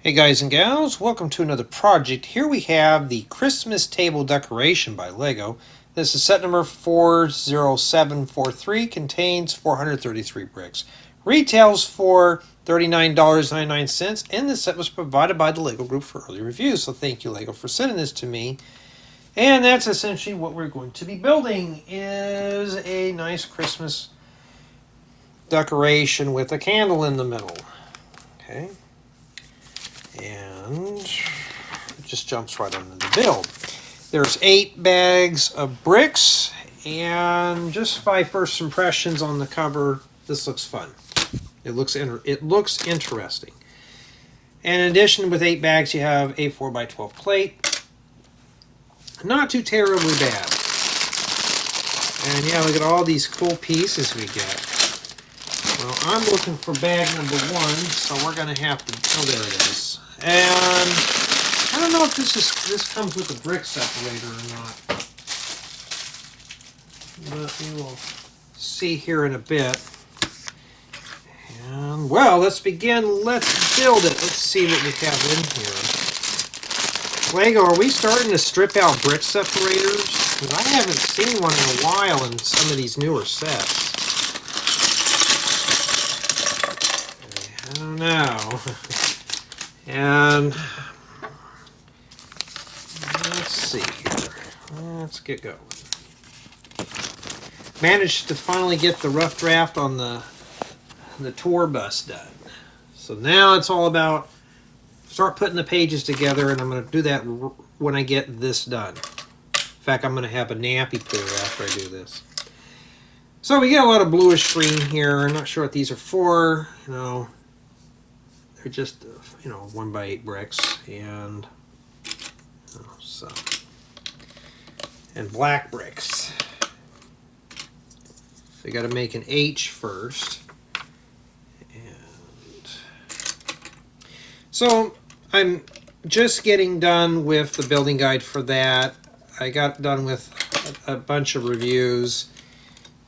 Hey guys and gals, welcome to another project. Here we have the Christmas Table Decoration by Lego. This is set number 40743, contains 433 bricks. Retails for $39.99, and this set was provided by the Lego Group for early review, so thank you Lego for sending this to me. And that's essentially what we're going to be building, is a nice Christmas decoration with a candle in the middle. Okay. And it just jumps right onto the build. There's 8 bags of bricks, and just by first impressions on the cover, this looks fun. It looks interesting. And in addition, with 8 bags, you have a 4x12 plate. Not too terribly bad. And yeah, look at all these cool pieces we get. Well, I'm looking for bag number 1, so we're going to have to... Oh, there it is. And I don't know if this comes with a brick separator or not. But we will see here in a bit. And, well, let's begin. Let's build it. Let's see what we have in here. Lego, are we starting to strip out brick separators? Because I haven't seen one in a while in some of these newer sets. I don't know. And let's see here. Let's get going. Managed to finally get the rough draft on the tour bus done. So now it's all about start putting the pages together, and I'm going to do that when I get this done. In fact, I'm going to have a nappy poo after I do this. So we get a lot of bluish green here. I'm not sure what these are for. You know, they're just, 1x8 bricks, and and black bricks. So you got to make an H first, and so I'm just getting done with the building guide for that. I got done with a bunch of reviews,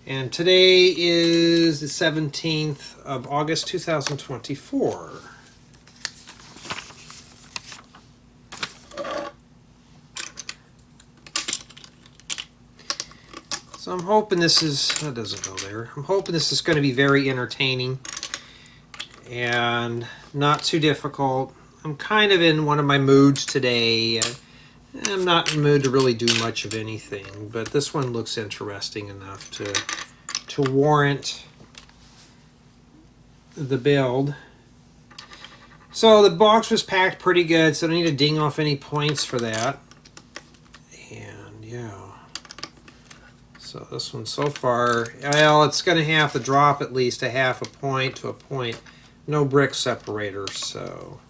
and today is the 17th of August 2024. So I'm hoping this is, that doesn't go there. I'm hoping this is going to be very entertaining and not too difficult. I'm kind of in one of my moods today. I'm not in the mood to really do much of anything, but this one looks interesting enough to warrant the build. So the box was packed pretty good, so I don't need to ding off any points for that. And yeah. So this one so far, well, it's going to have to drop at least a half a point to a point. No brick separator, so.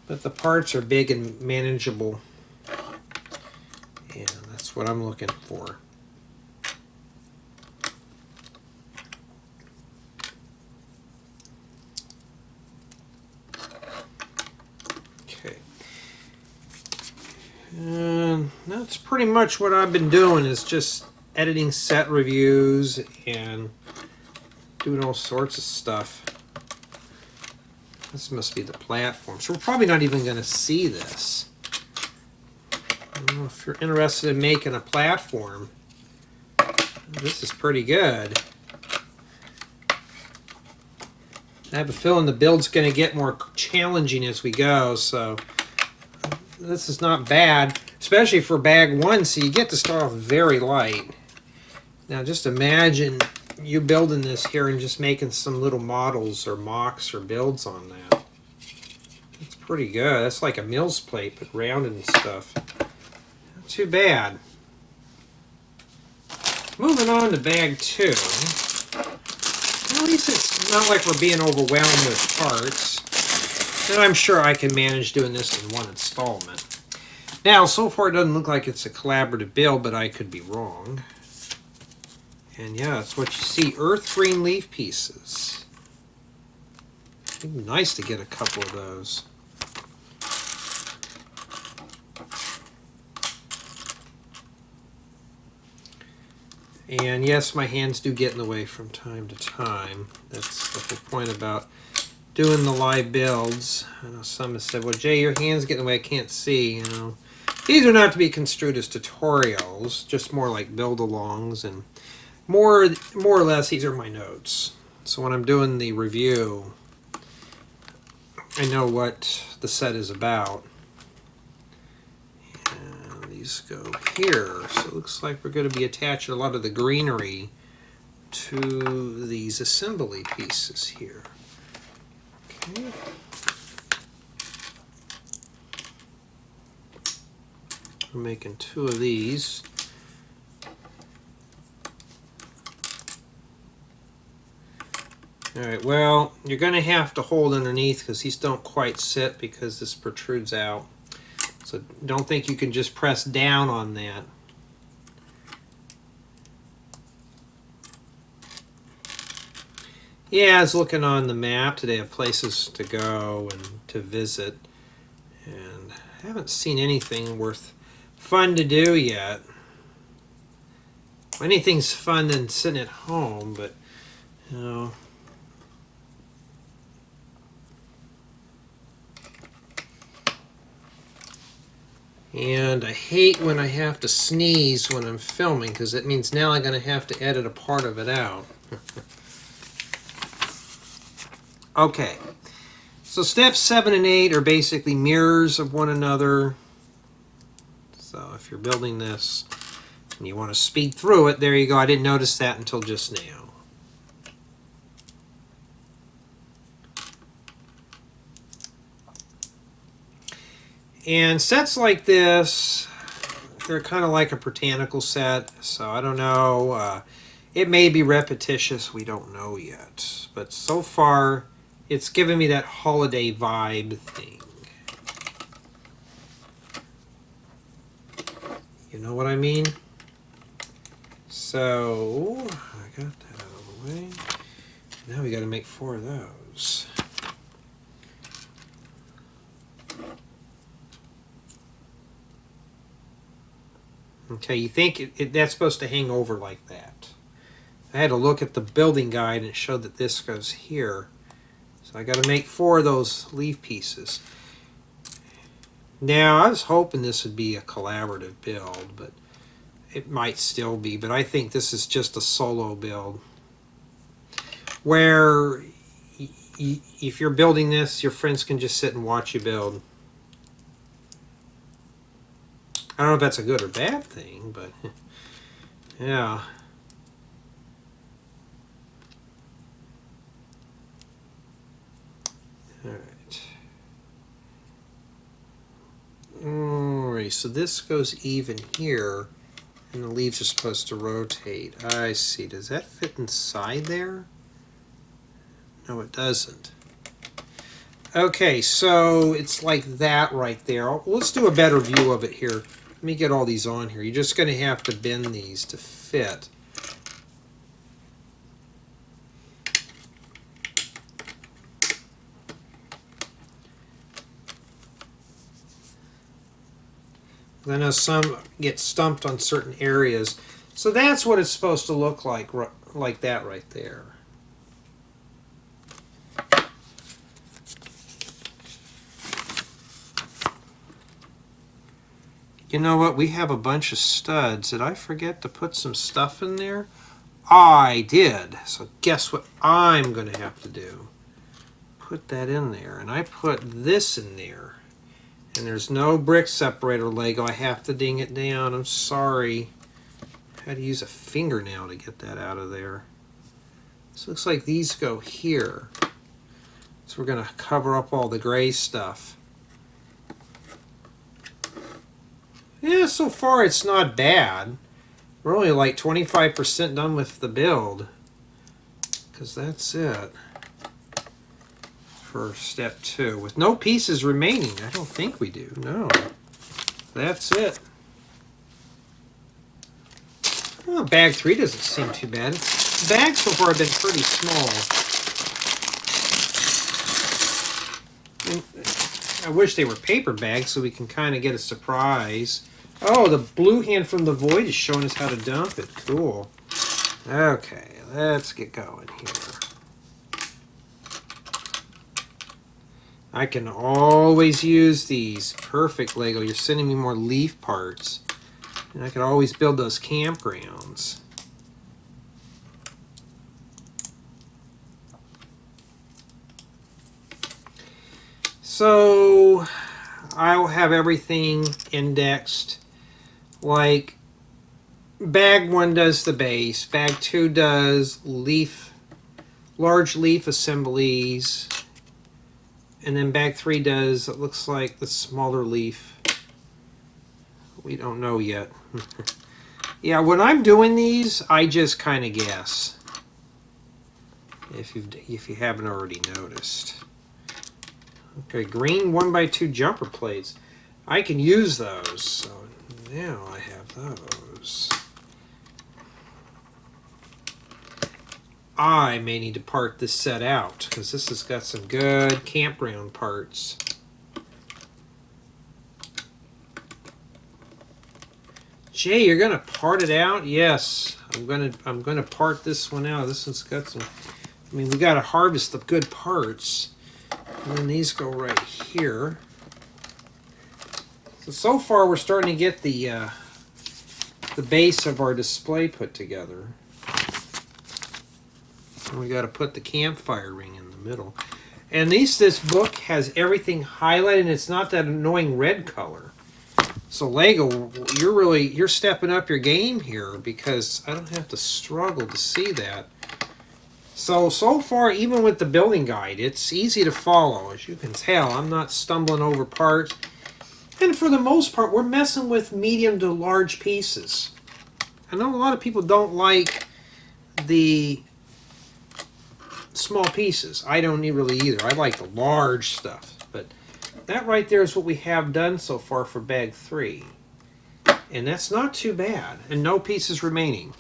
But the parts are big and manageable. And that's what I'm looking for. Okay. And that's pretty much what I've been doing, is just editing set reviews and doing all sorts of stuff. This must be the platform, so we're probably not even going to see this. I don't know if you're interested in making a platform. This is pretty good. I have a feeling the build's going to get more challenging as we go, so this is not bad, especially for bag 1, so you get to start off very light. Now just imagine you building this here and just making some little models or mocks or builds on that. It's pretty good. That's like a Mills plate, but rounded and stuff. Not too bad. Moving on to bag 2. At least it's not like we're being overwhelmed with parts. And I'm sure I can manage doing this in one installment. Now, so far it doesn't look like it's a collaborative build, but I could be wrong. And yeah, it's what you see, earth green leaf pieces. It'd be nice to get a couple of those. And yes, my hands do get in the way from time to time. That's the whole point about doing the live builds. I know some have said, well, Jay, your hand's getting in the way, I can't see. You know, these are not to be construed as tutorials, just more like build-alongs, and more or less these are my notes. So when I'm doing the review, I know what the set is about. And these go here. So it looks like we're going to be attaching a lot of the greenery to these assembly pieces here. Okay. We're making 2 of these. Alright, well, you're going to have to hold underneath because these don't quite sit because this protrudes out. So don't think you can just press down on that. Yeah, I was looking on the map today of places to go and to visit, and I haven't seen anything worth fun to do yet. Anything's fun than sitting at home, but you know. And I hate when I have to sneeze when I'm filming because it means now I'm going to have to edit a part of it out. Okay, so steps 7 and 8 are basically mirrors of one another. So if you're building this and you want to speed through it, there you go. I didn't notice that until just now. And sets like this, they're kind of like a botanical set, so I don't know. It may be repetitious, we don't know yet. But so far, it's giving me that holiday vibe thing. You know what I mean? So, I got that out of the way. Now we got to make 4 of those. Okay, you think that's supposed to hang over like that. I had to look at the building guide and it showed that this goes here. So I got to make 4 of those leaf pieces. Now, I was hoping this would be a collaborative build, but it might still be. But I think this is just a solo build. Where if you're building this, your friends can just sit and watch you build. I don't know if that's a good or bad thing, but yeah. Alright, so this goes even here, and the leaves are supposed to rotate. I see. Does that fit inside there? No, it doesn't. Okay, so it's like that right there. Let's do a better view of it here. Let me get all these on here. You're just going to have to bend these to fit. I know some get stumped on certain areas. So that's what it's supposed to look like that right there. You know what? We have a bunch of studs. Did I forget to put some stuff in there? I did. So guess what I'm going to have to do? Put that in there. And I put this in there. And there's no brick separator Lego. I have to ding it down. I'm sorry. I had to use a fingernail to get that out of there. This looks like these go here. So we're going to cover up all the gray stuff. Yeah, so far it's not bad. We're only like 25% done with the build. Because that's it. For step 2 with no pieces remaining. I don't think we do. No. That's it. Well, bag 3 doesn't seem too bad. The bags so far have been pretty small. And I wish they were paper bags so we can kind of get a surprise. Oh, the blue hand from the void is showing us how to dump it. Cool. Okay, let's get going here. I can always use these. Perfect, Lego. You're sending me more leaf parts. And I could always build those campgrounds. So I'll have everything indexed. Like bag 1 does the base, bag 2 does large leaf assemblies, and then bag 3 does, it looks like, the smaller leaf. We don't know yet. Yeah, when I'm doing these, I just kind of guess. If you haven't already noticed. Okay, green 1x2 jumper plates. I can use those. So now I have those. I may need to part this set out because this has got some good campground parts. Jay, you're gonna part it out? Yes, I'm gonna part this one out. This one's got some. I mean, we gotta harvest the good parts, and then these go right here. So far we're starting to get the base of our display put together. And we got to put the campfire ring in the middle. And this book has everything highlighted, and it's not that annoying red color. So Lego, you're stepping up your game here because I don't have to struggle to see that. So far, even with the building guide, it's easy to follow. As you can tell, I'm not stumbling over parts. And for the most part, we're messing with medium to large pieces. I know a lot of people don't like the small pieces. I don't really either. I like the large stuff. But that right there is what we have done so far for bag 3. And that's not too bad. And no pieces remaining.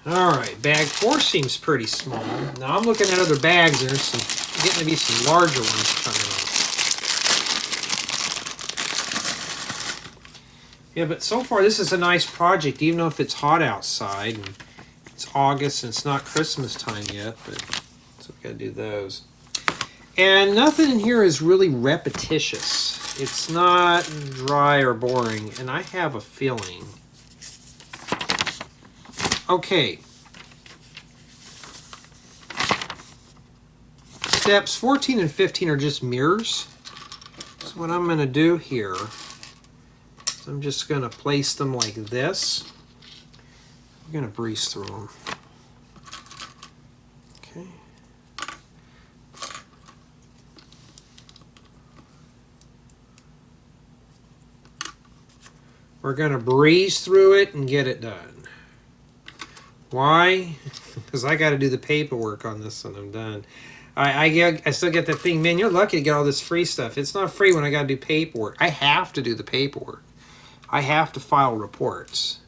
Alright, bag 4 seems pretty small. Now I'm looking at other bags and there's getting to be some larger ones coming in. Yeah, but so far this is a nice project, even though if it's hot outside. And it's August and it's not Christmas time yet, but so we gotta do those. And nothing in here is really repetitious. It's not dry or boring, and I have a feeling. Okay. Steps 14 and 15 are just mirrors. So what I'm gonna do here is I'm just gonna place them like this. I'm going to breeze through them. Okay. We're going to breeze through it and get it done. Why? Because I got to do the paperwork on this when I'm done. I still get that thing, man, you're lucky to get all this free stuff. It's not free when I got to do paperwork. I have to do the paperwork. I have to file reports.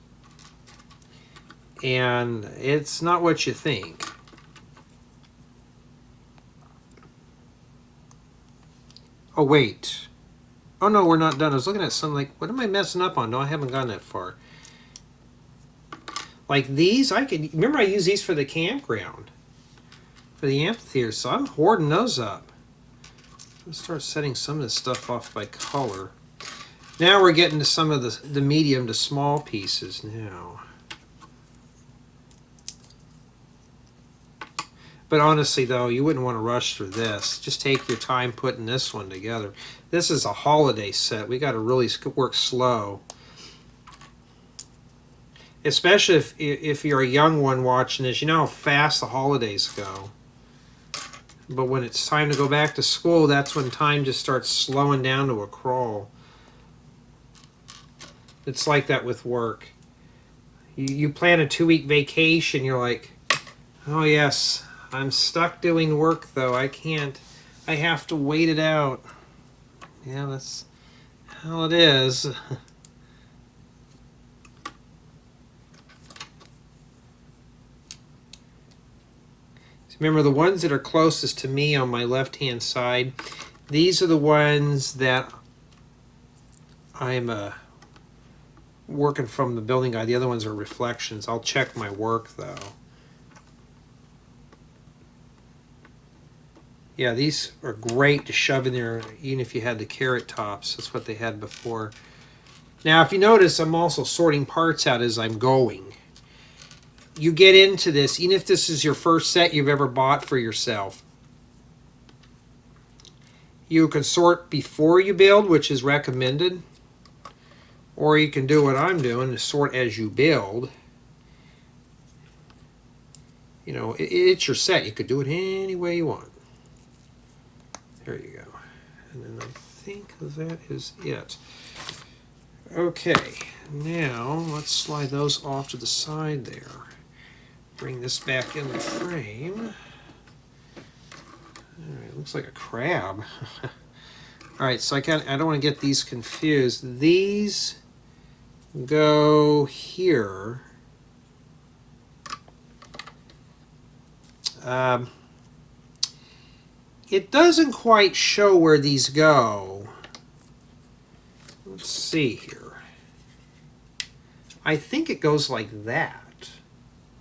And it's not what you think. Oh, wait. Oh, no, we're not done. I was looking at something like, what am I messing up on? No, I haven't gone that far. Like these, remember I use these for the campground, for the amphitheater, so I'm hoarding those up. Let's start setting some of this stuff off by color. Now we're getting to some of the medium to small pieces now. But honestly, though, you wouldn't want to rush through this. Just take your time putting this one together. This is a holiday set. We got to really work slow. Especially if you're a young one watching this. You know how fast the holidays go. But when it's time to go back to school, that's when time just starts slowing down to a crawl. It's like that with work. You plan a 2-week vacation, you're like, oh yes, I'm stuck doing work though. I have to wait it out. Yeah, that's how it is. Remember, the ones that are closest to me on my left-hand side, these are the ones that I'm working from the building guide. The other ones are reflections. I'll check my work, though. Yeah, these are great to shove in there, even if you had the carrot tops. That's what they had before. Now, if you notice, I'm also sorting parts out as I'm going. You get into this, even if this is your first set you've ever bought for yourself. You can sort before you build, which is recommended. Or you can do what I'm doing, is sort as you build. You know, it's your set. You could do it any way you want. There you go. And then I think that is it. Okay, now let's slide those off to the side there. Bring this back in the frame. All right, looks like a crab. All right, so I don't want to get these confused. These go here. It doesn't quite show where these go. Let's see here. I think it goes like that,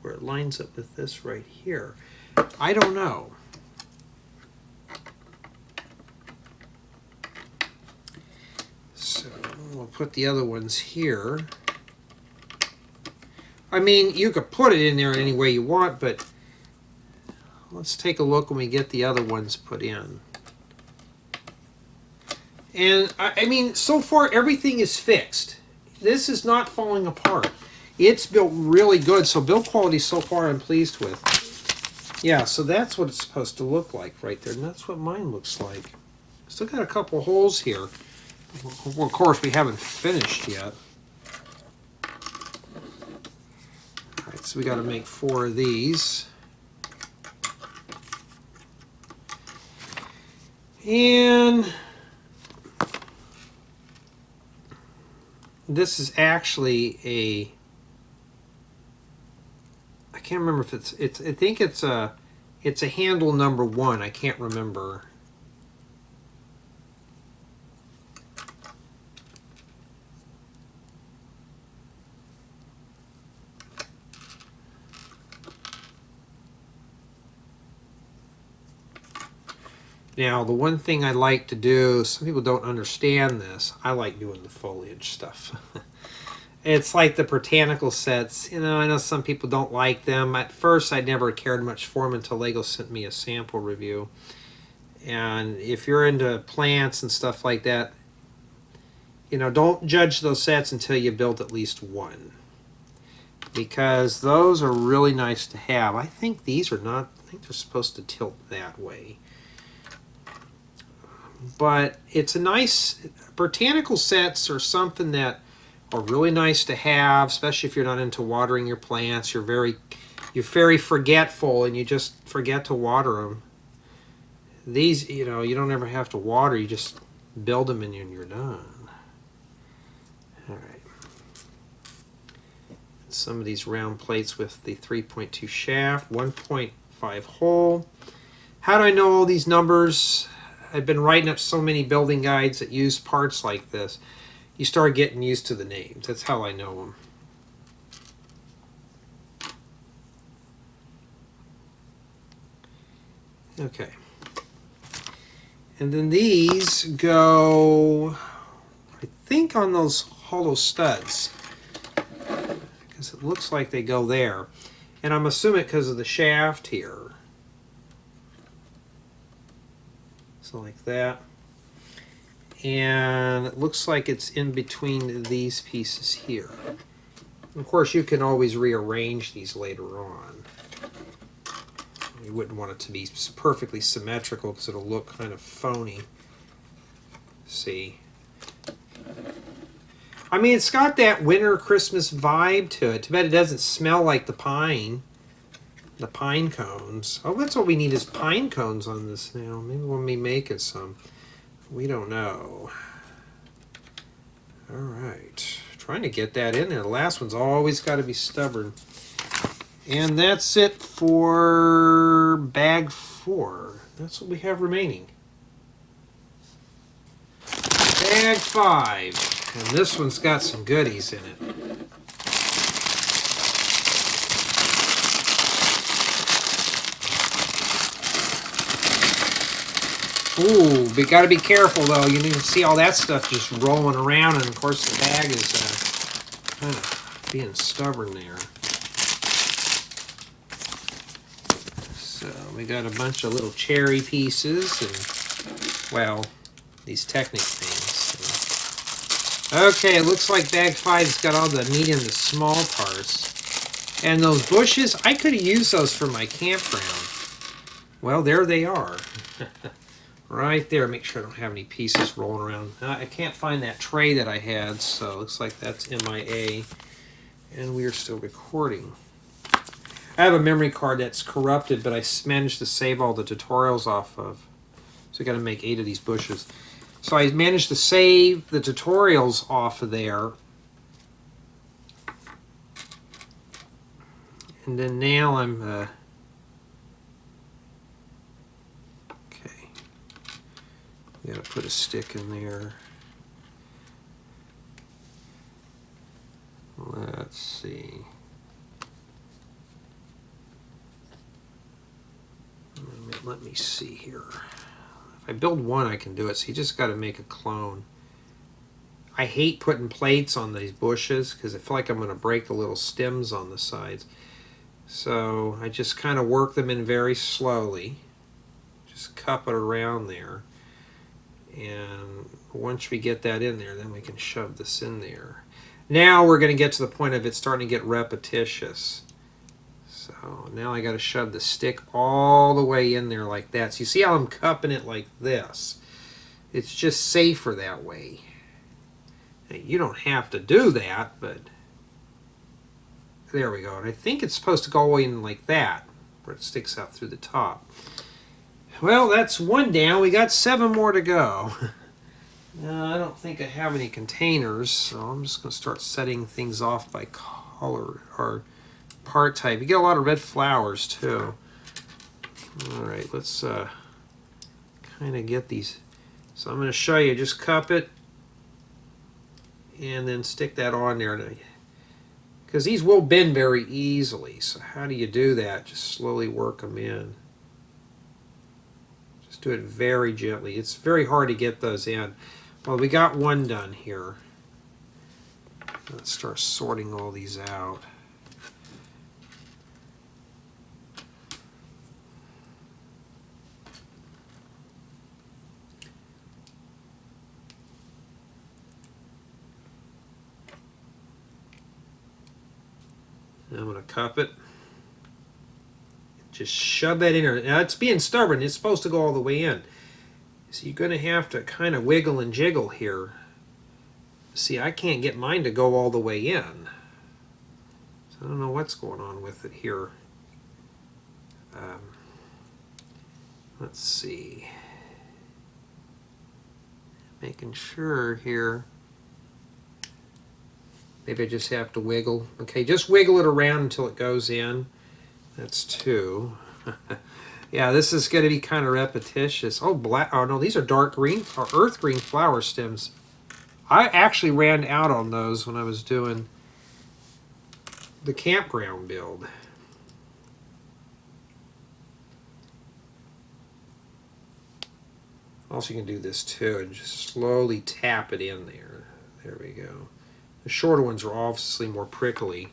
where it lines up with this right here. I don't know. So we'll put the other ones here. I mean, you could put it in there any way you want, but let's take a look when we get the other ones put in. And I mean, so far everything is fixed. This is not falling apart. It's built really good, so build quality so far I'm pleased with. Yeah, so that's what it's supposed to look like right there, and that's what mine looks like. Still got a couple holes here. Well, of course, we haven't finished yet. All right, so we got to make 4 of these. And this is actually a, I can't remember if it's I think it's a handle number 1. I can't remember. Now, the one thing I like to do, some people don't understand this, I like doing the foliage stuff. It's like the botanical sets. You know, I know some people don't like them. At first, I never cared much for them until Lego sent me a sample review. And if you're into plants and stuff like that, you know, don't judge those sets until you build at least one. Because those are really nice to have. I think these are not, I think they're supposed to tilt that way. But it's a nice, botanical sets are something that are really nice to have, especially if you're not into watering your plants. You're very forgetful and you just forget to water them. These, you know, you don't ever have to water. You just build them and you're done. All right. Some of these round plates with the 3.2 shaft, 1.5 hole. How do I know all these numbers? I've been writing up so many building guides that use parts like this. You start getting used to the names. That's how I know them. Okay. And then these go, I think, on those hollow studs, because it looks like they go there. And I'm assuming because of the shaft here. So like that. And it looks like it's in between these pieces here. Of course, you can always rearrange these later on. You wouldn't want it to be perfectly symmetrical because it'll look kind of phony. See? I mean, it's got that winter Christmas vibe to it. Too bad it doesn't smell like the pine cones. Oh, that's what we need, is pine cones on this now. Maybe when we make it some. We don't know. All right. Trying to get that in there. The last one's always got to be stubborn. And that's it for bag 4. That's what we have remaining. Bag 5. And this one's got some goodies in it. Ooh, we got to be careful though. You can see all that stuff just rolling around, and of course the bag is kind of being stubborn there. So we got a bunch of little cherry pieces, and well, these Technic things. Okay, it looks like bag 5's got all the meat in the small parts. And those bushes, I could have used those for my campground. Well, there they are. Right there. Make sure I don't have any pieces rolling around. I can't find that tray that I had, so it looks like that's MIA. And we are still recording. I have a memory card that's corrupted, but I managed to save all the tutorials off of. So I got to make 8 of these bushes. So I managed to save the tutorials off of there. And then now I'm... okay. We got to put a stick in there. Let's see. Let me see here. If I build one, I can do it. So you just got to make a clone. I hate putting plates on these bushes because I feel like I'm going to break the little stems on the sides. So I just kind of work them in very slowly. Just cup it around there. And once we get that in there, then we can shove this in there. Now we're going to get to the point of it starting to get repetitious. So now I got to shove the stick all the way in there like that. So you see how I'm cupping it like this? It's just safer that way. Now, you don't have to do that, but there we go. And I think it's supposed to go all the way in like that, where it sticks out through the top. Well, that's one down. We got 7 more to go. I don't think I have any containers, so I'm just going to start setting things off by color or part type. You get a lot of red flowers too. Alright, let's kind of get these. So I'm going to show you. Just cup it and then stick that on there. Because these will bend very easily. So how do you do that? Just slowly work them in. Just do it very gently. It's very hard to get those in. Well, we got one done here. Let's start sorting all these out. I'm going to cup it. Just shove that in there. Now it's being stubborn. It's supposed to go all the way in. So you're going to have to kind of wiggle and jiggle here. See, I can't get mine to go all the way in. So I don't know what's going on with it here. Let's see. Making sure here. Maybe I just have to wiggle. Okay, just wiggle it around until it goes in. That's 2. Yeah, this is going to be kind of repetitious. Oh, black. Oh, no, these are dark green or earth green flower stems. I actually ran out on those when I was doing the campground build. Also, you can do this too and just slowly tap it in there. There we go. The shorter ones are obviously more prickly.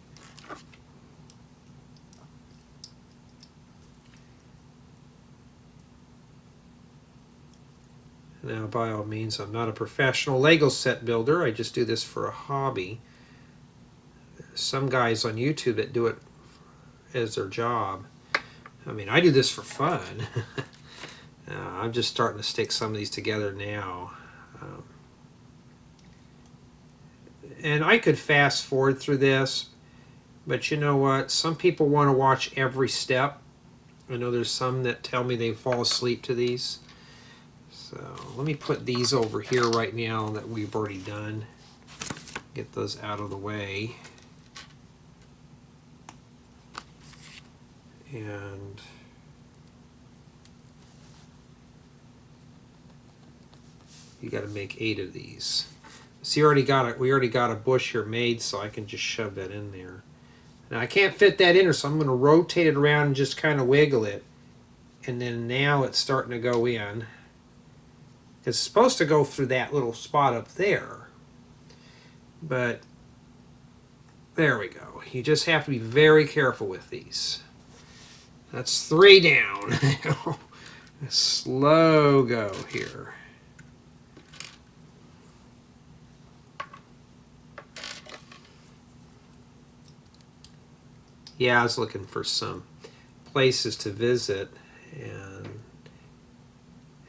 Now, by all means, I'm not a professional Lego set builder. I just do this for a hobby. There's some guys on YouTube that do it as their job. I mean, I do this for fun. I'm just starting to stick some of these together now. And I could fast forward through this, but you know what? Some people want to watch every step. I know there's some that tell me they fall asleep to these. So let me put these over here right now that we've already done. Get those out of the way. And you got to make 8 of these. See, we already got a bush here made, so I can just shove that in there. Now I can't fit that in there, so I'm going to rotate it around and just kind of wiggle it. And then now it's starting to go in. It's supposed to go through that little spot up there. But there we go. You just have to be very careful with these. That's 3 down. Slow go here. Yeah, I was looking for some places to visit and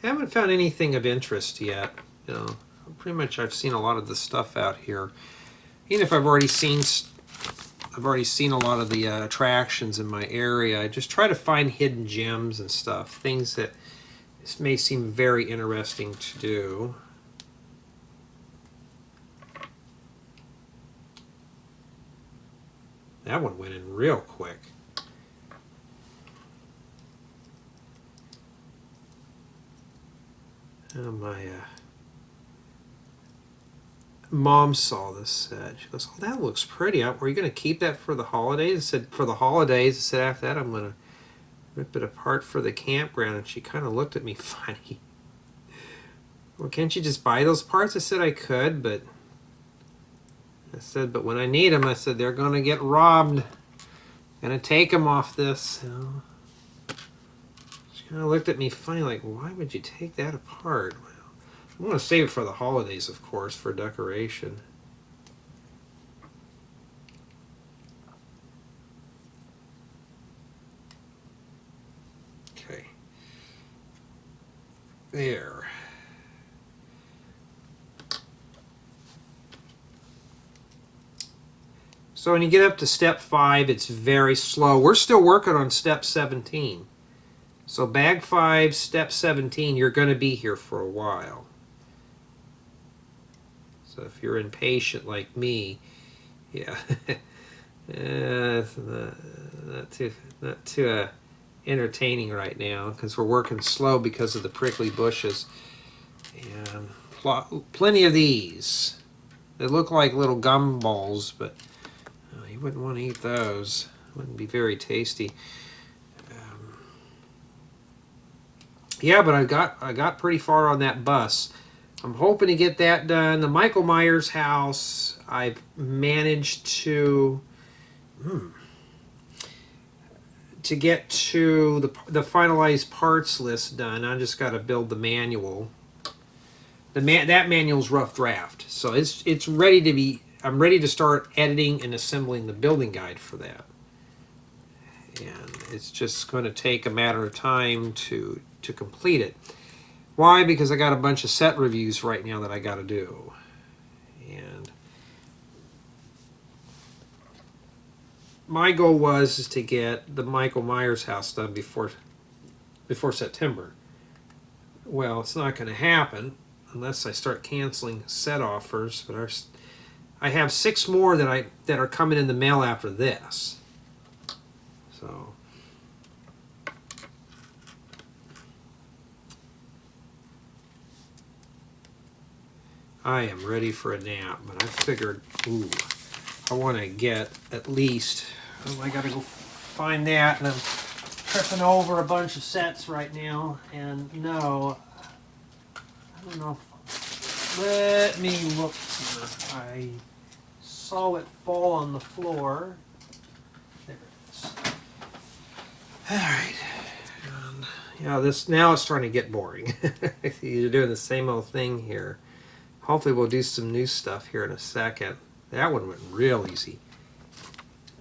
haven't found anything of interest yet. You know, pretty much I've seen a lot of the stuff out here. Even if I've already seen a lot of the attractions in my area, I just try to find hidden gems and stuff, things that may seem very interesting to do. That one went in real quick. Oh, my mom saw this set. She goes, "Oh, that looks pretty. Were you going to keep that for the holidays?" I said, "For the holidays." I said, "After that, I'm going to rip it apart for the campground." And she kind of looked at me funny. "Well, can't you just buy those parts?" I said, "I could, but..." I said, "But when I need them," I said, "they're going to get robbed. Going to take them off this." You know? She kind of looked at me funny, like, "Why would you take that apart?" Well, I want to save it for the holidays, of course, for decoration. Okay. There. So when you get up to step 5, it's very slow. We're still working on step 17. So bag 5, step 17, you're going to be here for a while. So if you're impatient like me, yeah, it's not too entertaining right now because we're working slow because of the prickly bushes. And plenty of these. They look like little gumballs, but you wouldn't want to eat those. Wouldn't be very tasty. Yeah, but I got pretty far on that bus. I'm hoping to get that done. The Michael Myers house, I've managed to get to the finalized parts list done. I just got to build the manual. That manual's rough draft, so it's ready to be. I'm ready to start editing and assembling the building guide for that. And it's just going to take a matter of time to complete it. Why? Because I got a bunch of set reviews right now that I got to do. And my goal is to get the Michael Myers house done before September. Well, it's not going to happen unless I start canceling set offers, but I have 6 more that are coming in the mail after this. So I am ready for a nap, but I figured, I want to get at least, I got to go find that, and I'm tripping over a bunch of sets right now, and no, I don't know. Let me look here. I saw it fall on the floor. There it is. All right. And, now it's starting to get boring. You're doing the same old thing here. Hopefully we'll do some new stuff here in a second. That one went real easy.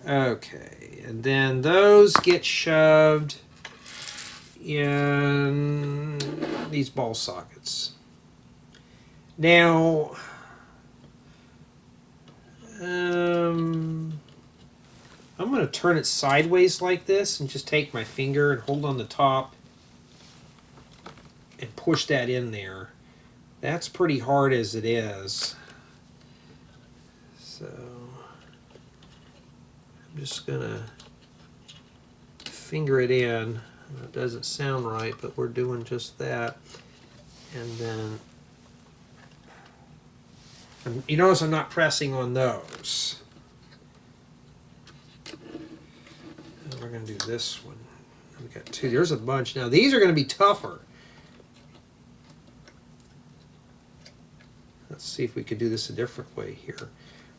Okay, and then those get shoved in these ball sockets. Now, I'm going to turn it sideways like this and just take my finger and hold on the top and push that in there. That's pretty hard as it is. So I'm just going to finger it in. It doesn't sound right, but we're doing just that. And then you notice I'm not pressing on those. And we're going to do this one. We got 2. There's a bunch. Now these are going to be tougher. Let's see if we could do this a different way here.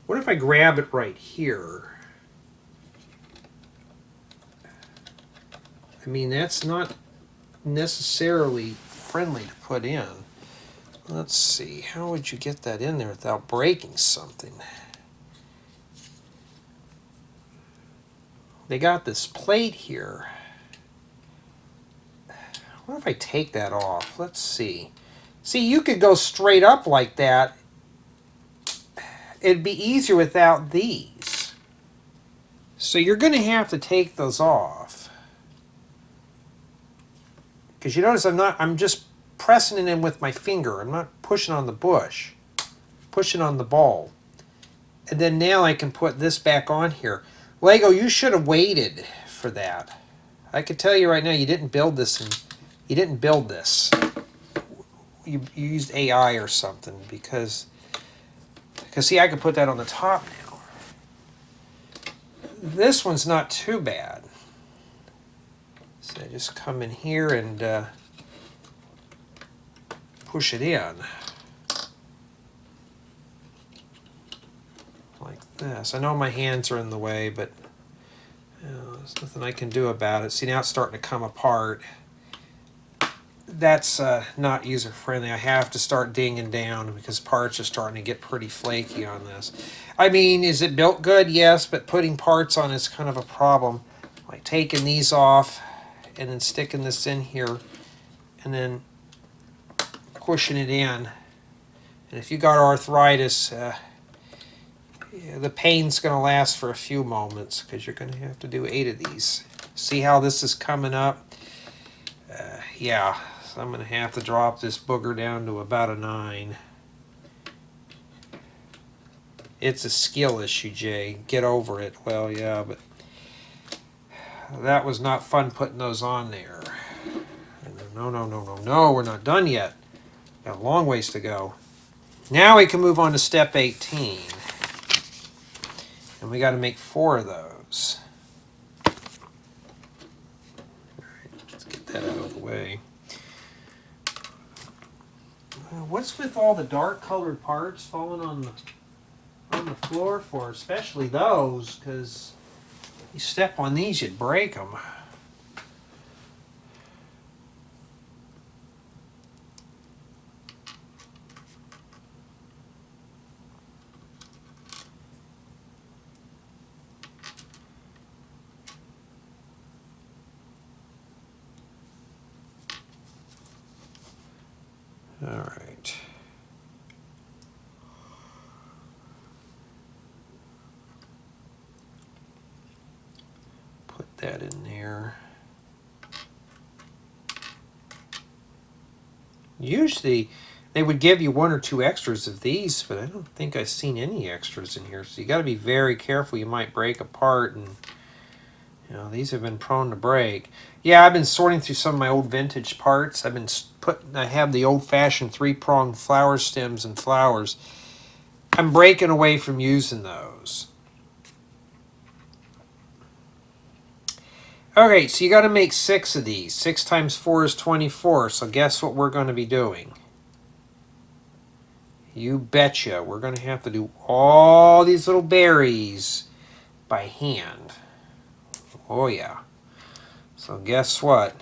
What if I grab it right here? I mean, that's not necessarily friendly to put in. Let's see, how would you get that in there without breaking something? They got this plate here. What if I take that off? Let's see. See, you could go straight up like that. It'd be easier without these. So you're going to have to take those off. Because you notice I'm just pressing it in with my finger. I'm not pushing on the bush. Pushing on the ball. And then now I can put this back on here. Lego, you should have waited for that. I could tell you right now, you didn't build this. You didn't build this. You used AI or something because see, I could put that on the top now. This one's not too bad. So I just come in here and push it in. Like this. I know my hands are in the way, but there's nothing I can do about it. See, now it's starting to come apart. That's not user-friendly. I have to start dinging down because parts are starting to get pretty flaky on this. I mean, is it built good? Yes, but putting parts on is kind of a problem. Like taking these off and then sticking this in here and then pushing it in. And if you got arthritis, the pain's going to last for a few moments because you're going to have to do 8 of these. See how this is coming up? Yeah, so I'm going to have to drop this booger down to about a 9. It's a skill issue, Jay. Get over it. Well, yeah, but that was not fun putting those on there. No, we're not done yet. Got a long ways to go. Now we can move on to step 18. And we got to make 4 of those. All right, let's get that out of the way. What's with all the dark colored parts falling on the floor for, especially those, because you step on these, you'd break them. All right. Put that in there. Usually they would give you 1 or 2 extras of these, but I don't think I've seen any extras in here. So you got to be very careful. You might break a part, and these have been prone to break. Yeah, I've been sorting through some of my old vintage parts. I have the old-fashioned 3-pronged flower stems and flowers. I'm breaking away from using those. Okay, so you got to make 6 of these. 6 times 4 is 24. So guess what we're going to be doing? You betcha. We're going to have to do all these little berries by hand. Oh yeah. So guess what?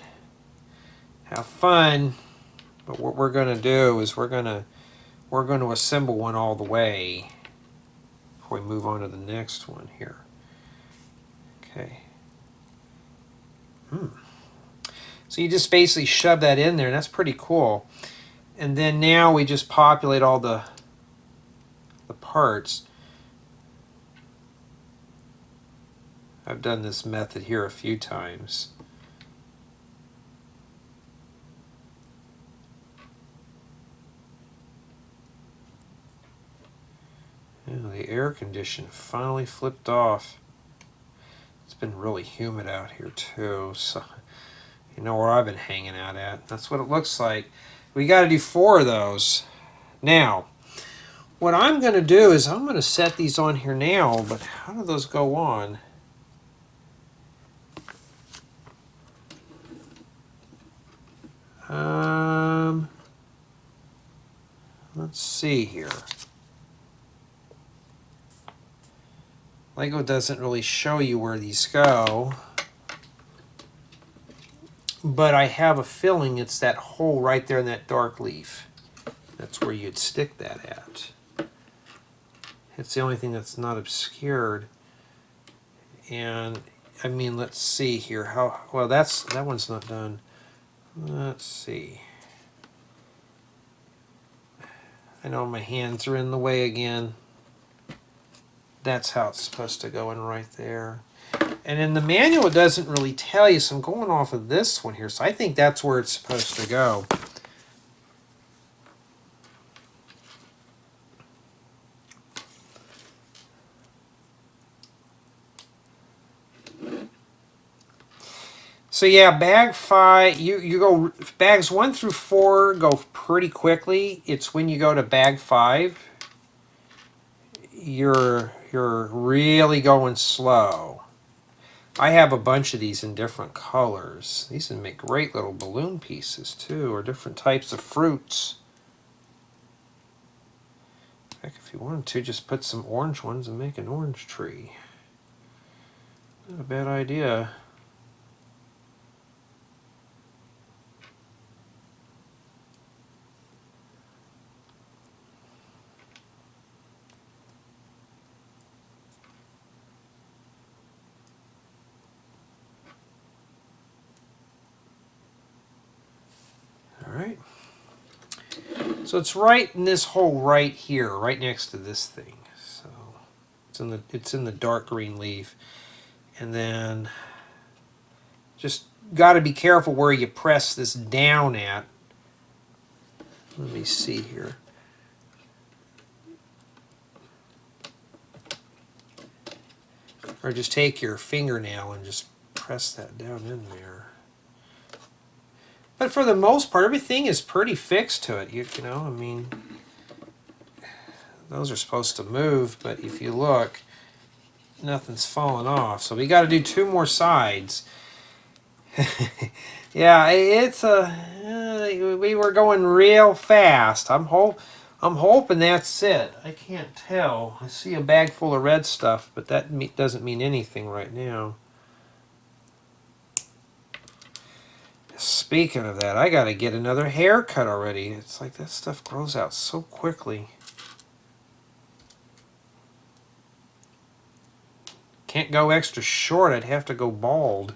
Have fun. But what we're going to do is we're going to assemble one all the way before we move on to the next one here. Okay. So you just basically shove that in there, and that's pretty cool. And then now we just populate all the parts. I've done this method here a few times. The air conditioner finally flipped off. It's been really humid out here too, so you know where I've been hanging out at. That's what it looks like. We got to do 4 of those. Now, what I'm going to do is I'm going to set these on here now, but how do those go on? let's see here. Lego doesn't really show you where these go, but I have a feeling it's that hole right there in that dark leaf. That's where you'd stick that at. It's the only thing that's not obscured. And I mean, let's see here. How well that one's not done. Let's see. I know my hands are in the way again. That's how it's supposed to go in right there. And in the manual, it doesn't really tell you, so I'm going off of this one here. So I think that's where it's supposed to go. So yeah, bag 5, you go, bags 1 through 4 go pretty quickly. It's when you go to bag 5, you're really going slow. I have a bunch of these in different colors. These would make great little balloon pieces too, or different types of fruits. Heck, if you wanted to, just put some orange ones and make an orange tree. Not a bad idea. Alright. So it's right in this hole right here, right next to this thing. So it's in the dark green leaf. And then just got to be careful where you press this down at. Let me see here. Or just take your fingernail and just press that down in there. But for the most part, everything is pretty fixed to it. You know, I mean, those are supposed to move, but if you look, nothing's falling off. So we got to do 2 more sides. Yeah, it's we were going real fast. I'm hoping that's it. I can't tell. I see a bag full of red stuff, but that doesn't mean anything right now. Speaking of that, I got to get another haircut already. It's like that stuff grows out so quickly. Can't go extra short. I'd have to go bald.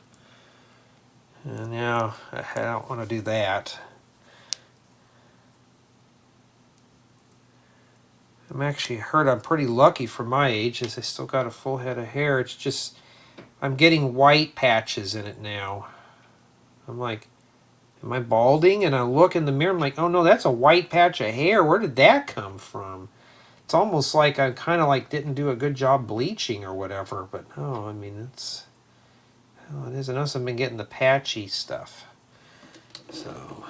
And now I don't want to do that. I'm actually heard I'm pretty lucky for my age, as I still got a full head of hair. It's just I'm getting white patches in it now. I'm like, am I balding? And I look in the mirror, I'm like, oh no, that's a white patch of hair. Where did that come from? It's almost like I kind of like didn't do a good job bleaching or whatever. But no, I mean, it's, oh, it is. I notice I've been getting the patchy stuff. So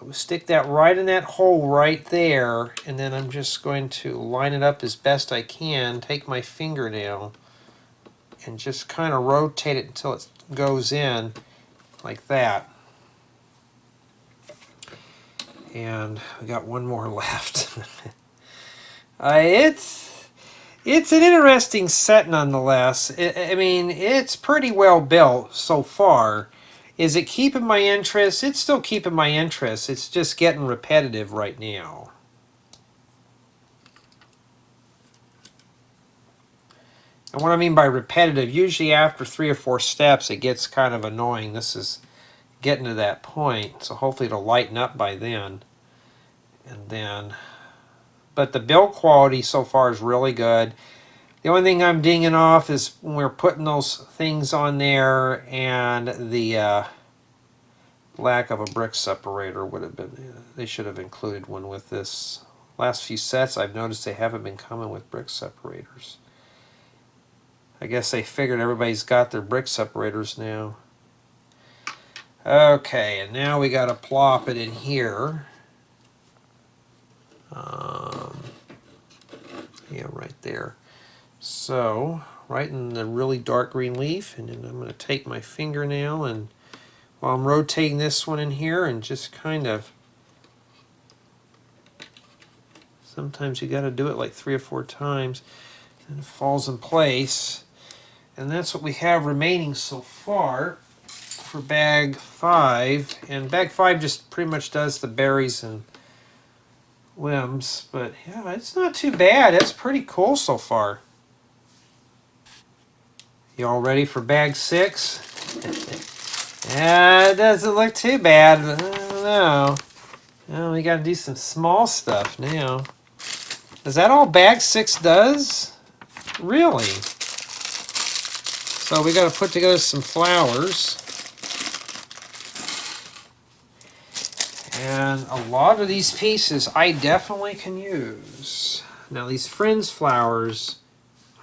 we stick that right in that hole right there, and then I'm just going to line it up as best I can, take my fingernail, and just kind of rotate it until it goes in like that. And we got 1 more left. It's an interesting set nonetheless. I mean, it's pretty well built so far. Is it keeping my interest? It's still keeping my interest. It's just getting repetitive right now. And what I mean by repetitive, usually after 3 or 4 steps, it gets kind of annoying. This is getting to that point, so hopefully it'll lighten up by then. And then, but the build quality so far is really good. The only thing I'm dinging off is when we're putting those things on there, and the lack of a brick separator would have been, they should have included one with this. Last few sets I've noticed they haven't been coming with brick separators. I guess they figured everybody's got their brick separators now. Okay, and now we got to plop it in here. Yeah, right there. So, right in the really dark green leaf, and then I'm going to take my fingernail, and while I'm rotating this one in here, and just kind of Sometimes you got to do it like 3 or 4 times, and it falls in place. And that's what we have remaining so far for bag 5. And bag 5 just pretty much does the berries and limbs. But yeah, it's not too bad. It's pretty cool so far. You all ready for bag 6? Yeah, it doesn't look too bad, but I don't know. Well, we got to do some small stuff now. Is that all bag 6 does? Really? So we got to put together some flowers. And a lot of these pieces I definitely can use. Now these Friends flowers,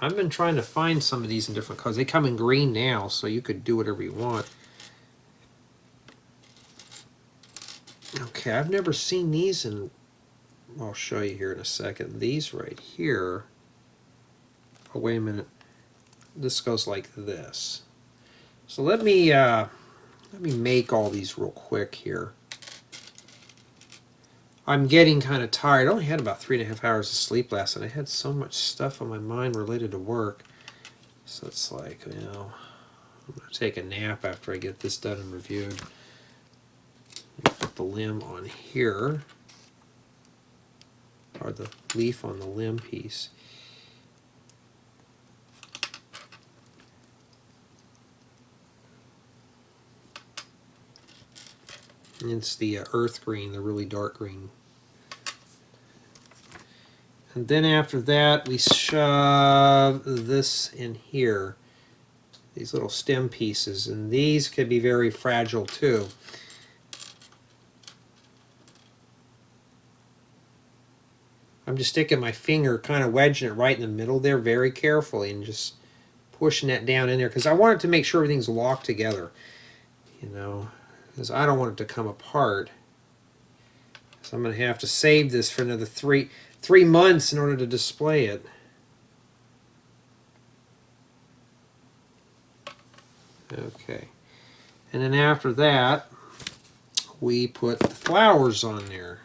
I've been trying to find some of these in different colors. They come in green now, so you could do whatever you want. Okay, I've never seen these in, I'll show you here in a second. These right here, oh wait a minute, this goes like this. So let me make all these real quick here. I'm getting kind of tired. I only had about 3.5 hours of sleep last night. I had so much stuff on my mind related to work. So it's like, you know, I'm going to take a nap after I get this done and reviewed. Put the limb on here, or the leaf on the limb piece. And it's the earth green, the really dark green. And then after that, we shove this in here, these little stem pieces, and these could be very fragile too. I'm just sticking my finger, kind of wedging it right in the middle there very carefully and just pushing that down in there because I want it to make sure everything's locked together, you know, because I don't want it to come apart. So I'm going to have to save this for another three months in order to display it. Okay, and then after that we put the flowers on there.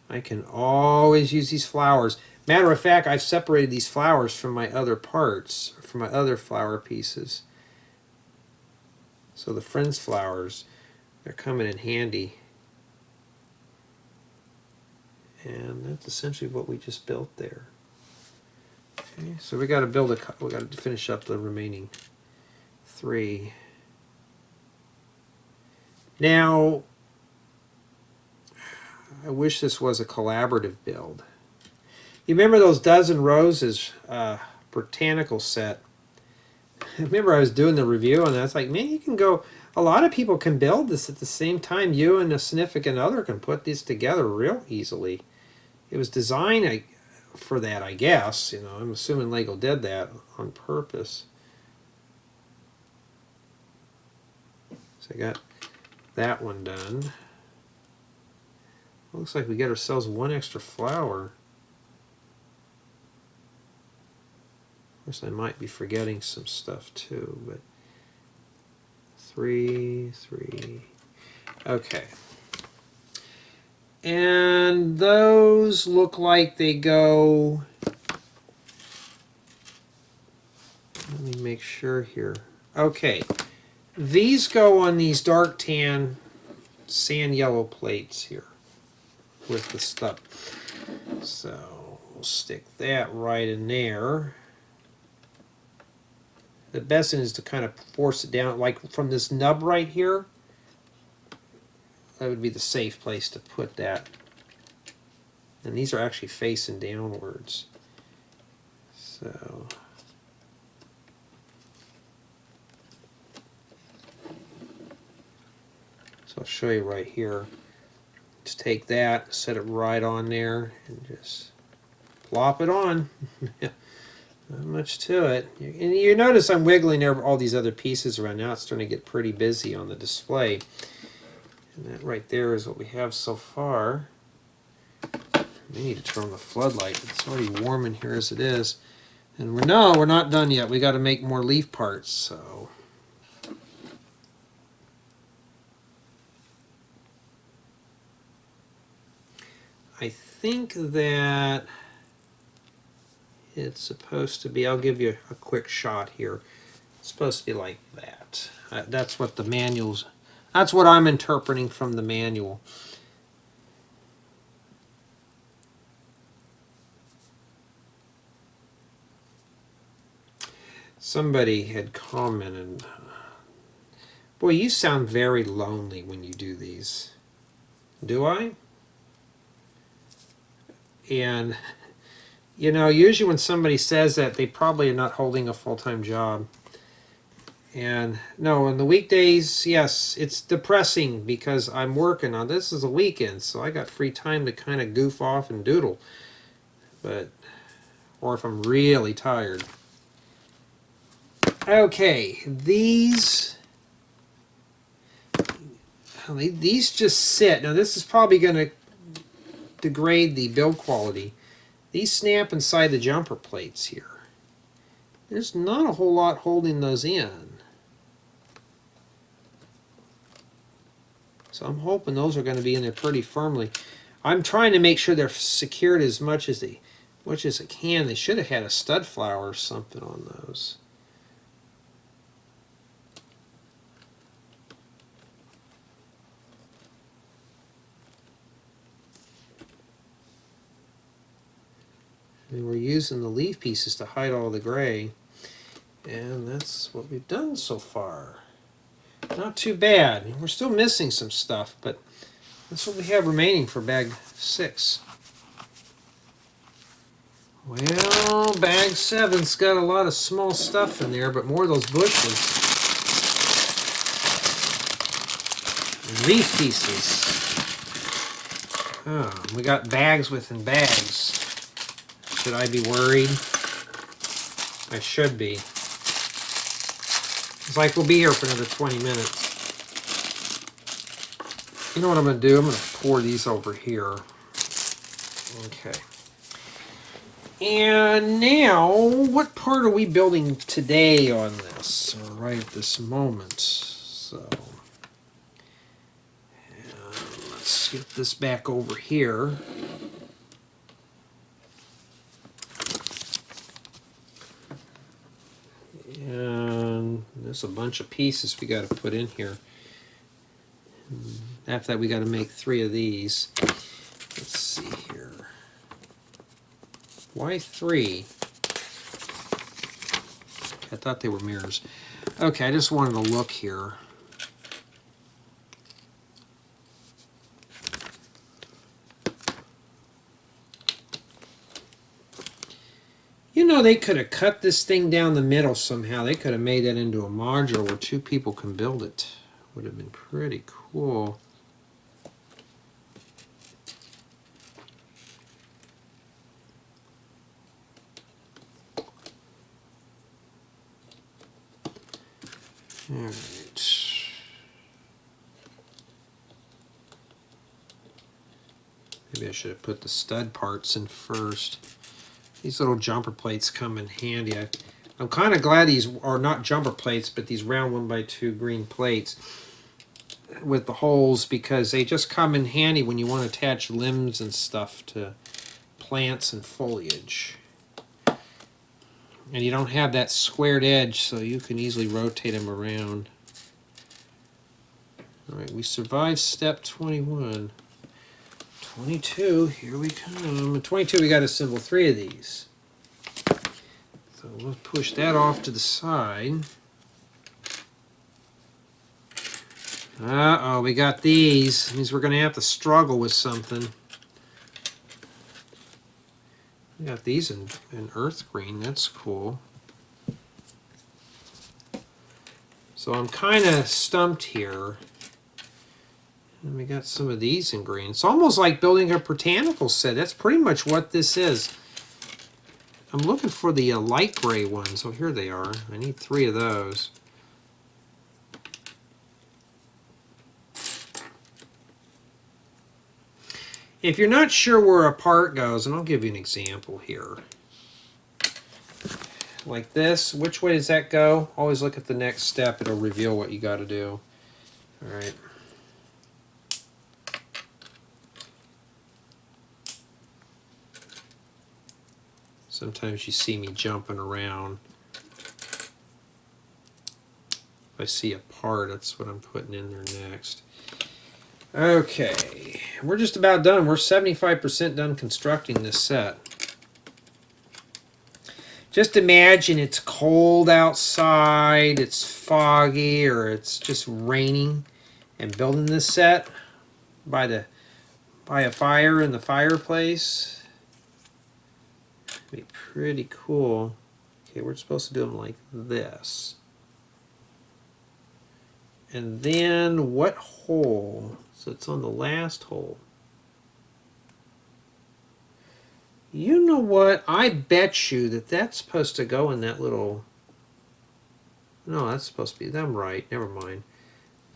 I can always use these flowers. Matter of fact, I've separated these flowers from my other parts, from my other flower pieces. So the Friends flowers, they're coming in handy. And that's essentially what we just built there. Okay, so we got to build we got to finish up the remaining 3. Now, I wish this was a collaborative build. You remember those Dozen Roses botanical set? I remember I was doing the review and I was like, man, you can go, a lot of people can build this at the same time. You and a significant other can put these together real easily. It was designed for that, I guess. You know, I'm assuming Lego did that on purpose. So I got that one done. Looks like we get ourselves 1 extra flower. Of course, I might be forgetting some stuff too, but 3. Okay. And those look like they go, let me make sure here. Okay. These go on these dark tan sand yellow plates here with the stuff. So we'll stick that right in there. The best thing is to kind of force it down, like from this nub right here. That would be the safe place to put that. And these are actually facing downwards. So I'll show you right here. Just take that, set it right on there, and just plop it on. Not much to it. And you notice I'm wiggling all these other pieces around. Now it's starting to get pretty busy on the display. And that right there is what we have so far. We need to turn on the floodlight. It's already warm in here as it is. And we're not done yet. We got to make more leaf parts. So I think that it's supposed to be, I'll give you a quick shot here. It's supposed to be like that. That's what the manual's, that's what I'm interpreting from the manual. Somebody had commented, boy, you sound very lonely when you do these. Do I? And, you know, usually when somebody says that, they probably are not holding a full-time job. And no, on the weekdays, yes, it's depressing because I'm working on this is a weekend, so I got free time to kind of goof off and doodle. But, or if I'm really tired. Okay, these just sit. Now this is probably going to degrade the build quality. These snap inside the jumper plates here. There's not a whole lot holding those in. So I'm hoping those are going to be in there pretty firmly. I'm trying to make sure they're secured as much as I can. They should have had a stud flower or something on those. And we're using the leaf pieces to hide all the gray. And that's what we've done so far. Not too bad. We're still missing some stuff, but that's what we have remaining for bag 6. Well, bag 7's got a lot of small stuff in there, but more of those bushes. And leaf pieces. Oh, we got bags within bags. Should I be worried? I should be. It's like we'll be here for another 20 minutes. You know what I'm going to do? I'm going to pour these over here. Okay. And now, what part are we building today on this? Or right at this moment. So, let's get this back over here. And there's a bunch of pieces we got to put in here. After that, we got to make 3 of these. Let's see here. Why 3? I thought they were mirrors. Okay, I just wanted to look here. You know, they could have cut this thing down the middle somehow. They could have made that into a module where 2 people can build it. Would have been pretty cool. All right. Maybe I should have put the stud parts in first. These little jumper plates come in handy. I'm kind of glad these are not jumper plates, but these round 1x2 green plates with the holes, because they just come in handy when you want to attach limbs and stuff to plants and foliage. And you don't have that squared edge, so you can easily rotate them around. Alright, we survived step 21. 22, here we come. At 22, we got to assemble 3 of these. So we'll push that off to the side. Uh-oh, we got these. That means we're going to have to struggle with something. We got these in earth green. That's cool. So I'm kind of stumped here. And we got some of these in green. It's almost like building a botanical set. That's pretty much what this is. I'm looking for the light gray ones. Oh, here they are. I need 3 of those. If you're not sure where a part goes, and I'll give you an example here. Like this, which way does that go? Always look at the next step. It'll reveal what you got to do. All right. Sometimes you see me jumping around. If I see a part, that's what I'm putting in there next. Okay, we're just about done. We're 75% done constructing this set. Just imagine it's cold outside, it's foggy, or it's just raining, and building this set by a fire in the fireplace. It'd be pretty cool. Okay, we're supposed to do them like this. And then what hole? So it's on the last hole. You know what? I bet you that that's supposed to go in that little... No, that's supposed to be... I'm right. Never mind.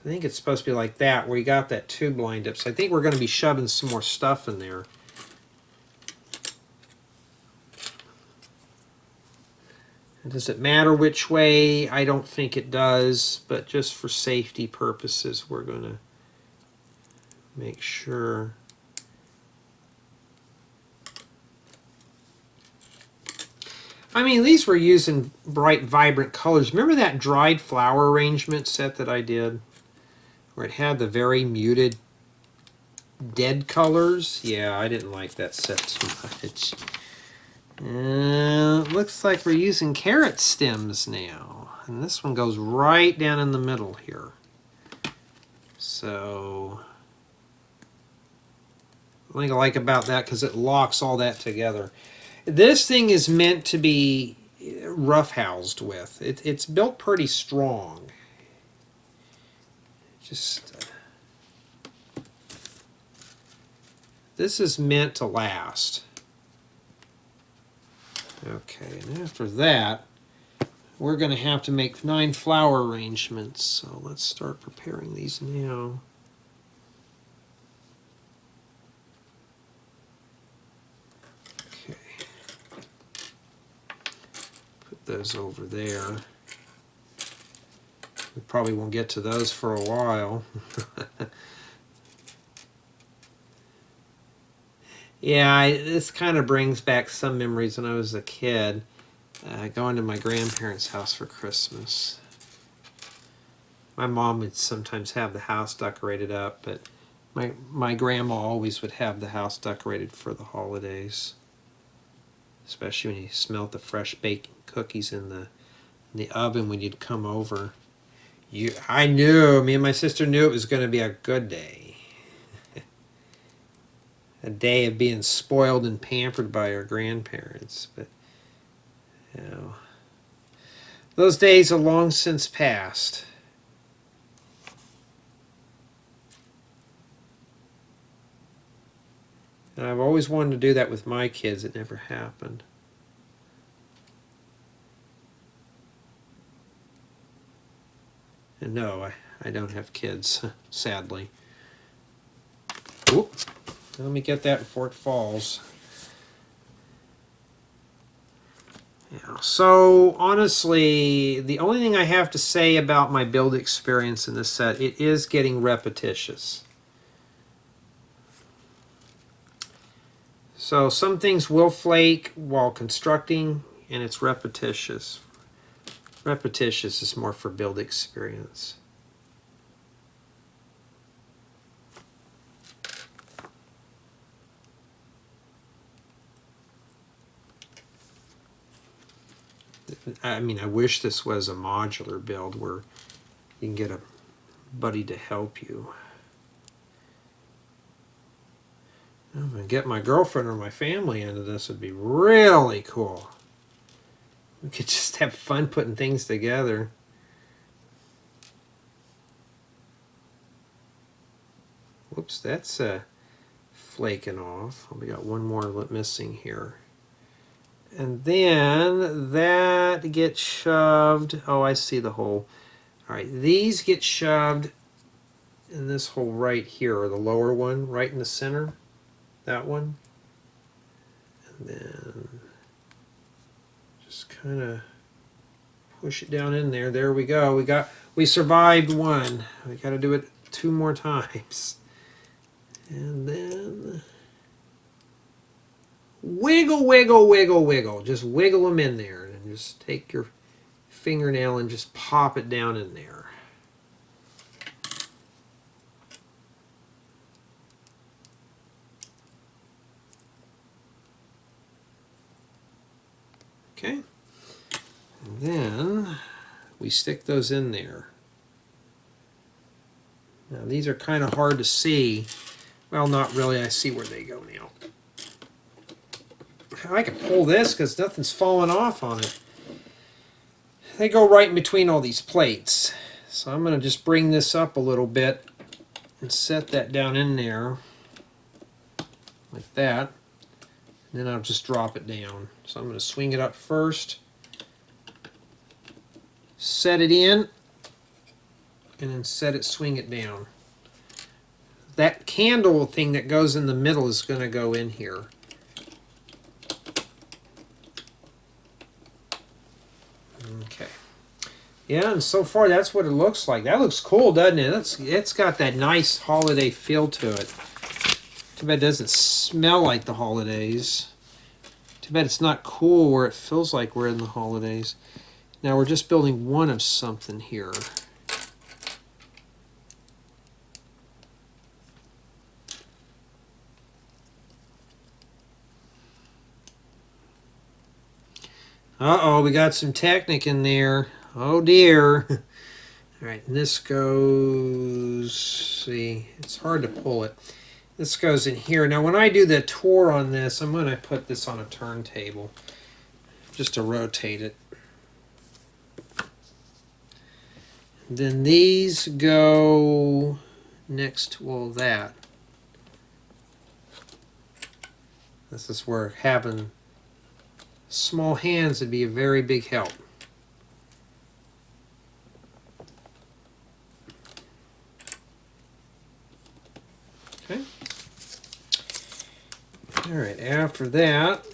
I think it's supposed to be like that, where you got that tube lined up. So I think we're going to be shoving some more stuff in there. Does it matter which way? I don't think it does, but just for safety purposes, we're going to make sure. I mean, at least we're using bright, vibrant colors. Remember that dried flower arrangement set that I did? Where it had the very muted, dead colors? Yeah, I didn't like that set too much. Looks like we're using carrot stems now. And this one goes right down in the middle here. So, the thing I like about that, because it locks all that together. This thing is meant to be roughhoused with. It's built pretty strong. Just this is meant to last. Okay, and after that, we're going to have to make 9 flower arrangements. So let's start preparing these now. Okay. Put those over there. We probably won't get to those for a while. Yeah, this kind of brings back some memories when I was a kid, going to my grandparents' house for Christmas. My mom would sometimes have the house decorated up, but my grandma always would have the house decorated for the holidays. Especially when you smelled the fresh baked cookies in the oven when you'd come over. Me and my sister knew it was going to be a good day. A day of being spoiled and pampered by our grandparents. But, you know, those days are long since past. And I've always wanted to do that with my kids. It never happened. And no, I don't have kids, sadly. Oop. Let me get that before it falls. Yeah, so honestly, the only thing I have to say about my build experience in this set, it is getting repetitious. So some things will flake while constructing, and it's repetitious. Repetitious is more for build experience. I mean, I wish this was a modular build where you can get a buddy to help you. I'm going to get my girlfriend or my family into this. Would be really cool. We could just have fun putting things together. Whoops, that's flaking off. We got one more missing here. And then that gets shoved. Oh, I see the hole. All right, these get shoved in this hole right here, or the lower one, right in the center. That one. And then just kind of push it down in there. There we go. We survived one. We got to do it 2 more times. And then wiggle, wiggle, wiggle, wiggle. Just wiggle them in there. And just take your fingernail and just pop it down in there. Okay. And then we stick those in there. Now these are kind of hard to see. Well, not really. I see where they go now. I can pull this because nothing's falling off on it. They go right in between all these plates. So I'm going to just bring this up a little bit and set that down in there like that. And then I'll just drop it down. So I'm going to swing it up first, set it in, and then swing it down. That candle thing that goes in the middle is going to go in here. Okay. Yeah, and so far that's what it looks like. That looks cool, doesn't it? It's got that nice holiday feel to it. Too bad it doesn't smell like the holidays. Too bad it's not cool where it feels like we're in the holidays. Now we're just building one of something here. Uh-oh, we got some Technic in there. Oh dear. All right, and this goes, see, it's hard to pull it. This goes in here. Now when I do the tour on this, I'm going to put this on a turntable just to rotate it. Then these go next to all that. This is where having small hands would be a very big help. Okay. All right, after that,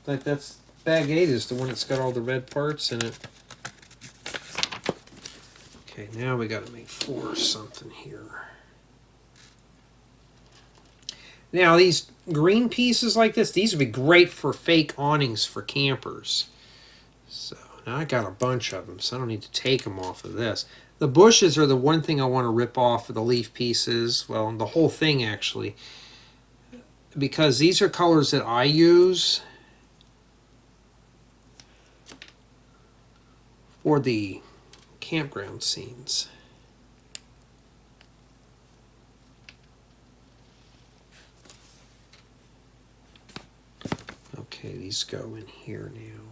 like that's bag 8 is the one that's got all the red parts in it. Okay, now we got to make 4 or something here. Now these green pieces like this, these would be great for fake awnings for campers. So now I got a bunch of them, so I don't need to take them off of this. The bushes are the one thing I want to rip off of the leaf pieces, well, the whole thing actually, because these are colors that I use for the campground scenes. Okay, these go in here now.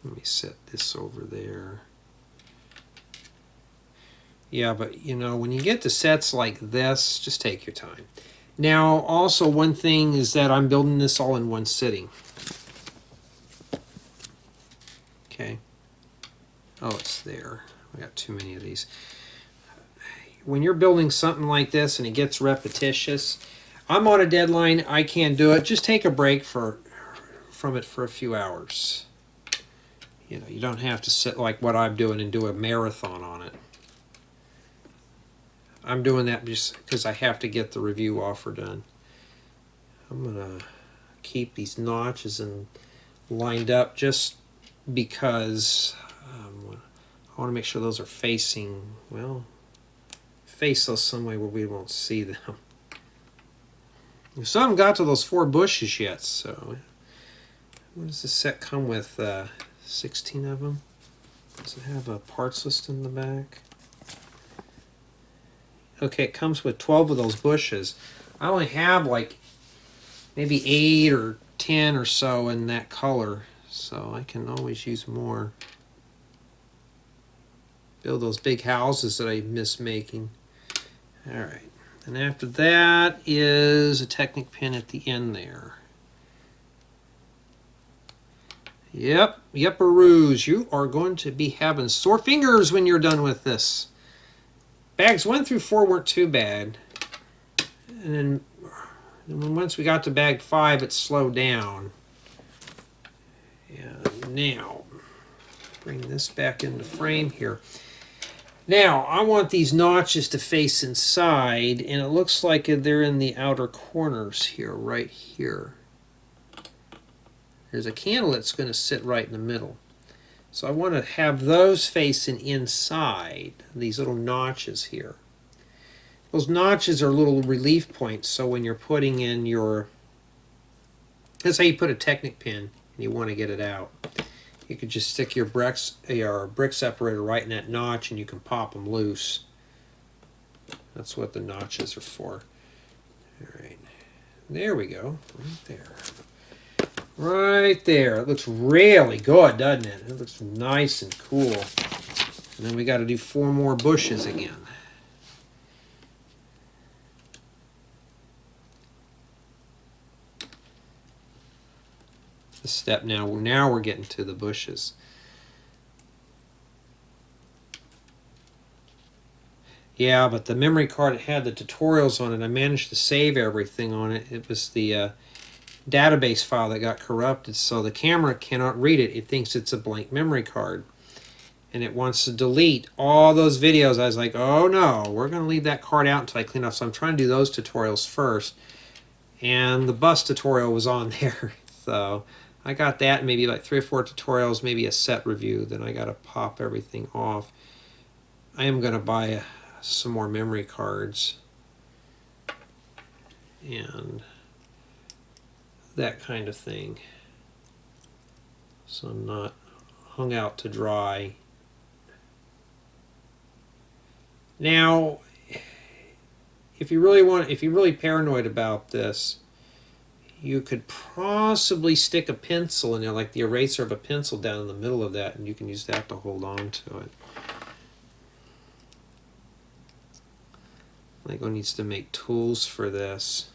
Let me set this over there. Yeah, but you know, when you get to sets like this, just take your time. Now, also one thing is that I'm building this all in one sitting. Okay. Oh, it's there. I got too many of these. When you're building something like this and it gets repetitious, I'm on a deadline, I can't do it. Just take a break from it for a few hours. You know, you don't have to sit like what I'm doing and do a marathon on it. I'm doing that just because I have to get the review offer done. I'm going to keep these notches and lined up just because I want to make sure those are facing, well, face those some way where we won't see them. We still haven't got to those 4 bushes yet, so what does this set come with? 16 of them? Does it have a parts list in the back? Okay, it comes with 12 of those bushes. I only have like maybe 8 or 10 or so in that color, so I can always use more. Build those big houses that I miss making. Alright, and after that is a Technic pin at the end there. Yep, yep-a-roos. You are going to be having sore fingers when you're done with this. Bags 1 through 4 weren't too bad. And then once we got to bag 5, it slowed down. And now, bring this back into frame here. Now, I want these notches to face inside, and it looks like they're in the outer corners here, right here. There's a candle that's going to sit right in the middle. So I want to have those facing inside, these little notches here. Those notches are little relief points, so when you're putting in your... That's how you put a Technic pin, and you want to get it out. You could just stick your brick separator right in that notch, and you can pop them loose. That's what the notches are for. All right, there we go, right there. Right there. It looks really good, doesn't it? It looks nice and cool. And then we got to do 4 more bushes again. The step now we're getting to the bushes. Yeah, but the memory card, it had the tutorials on it. I managed to save everything on it. It was the database file that got corrupted, so the camera cannot read it. It thinks it's a blank memory card, and it wants to delete all those videos. I was like, oh no, we're going to leave that card out until I clean up. So I'm trying to do those tutorials first, and the bus tutorial was on there. So I got that, maybe like 3 or 4 tutorials, maybe a set review. Then I got to pop everything off. I am going to buy some more memory cards and that kind of thing, so I'm not hung out to dry. Now, if you're really paranoid about this, you could possibly stick a pencil in there, like the eraser of a pencil down in the middle of that, and you can use that to hold on to it. Lego needs to make tools for this.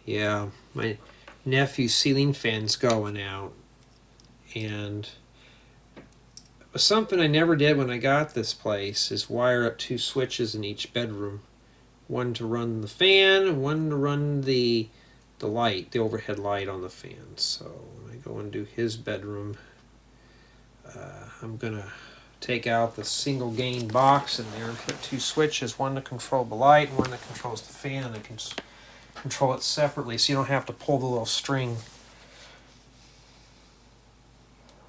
Yeah, my nephew's ceiling fan's going out, and something I never did when I got this place is wire up 2 switches in each bedroom. One to run the fan, one to run the light, the overhead light on the fan. So when I go and do his bedroom, I'm going to take out the single gain box in there and put 2 switches, one to control the light and one that controls the fan, and can control it separately so you don't have to pull the little string.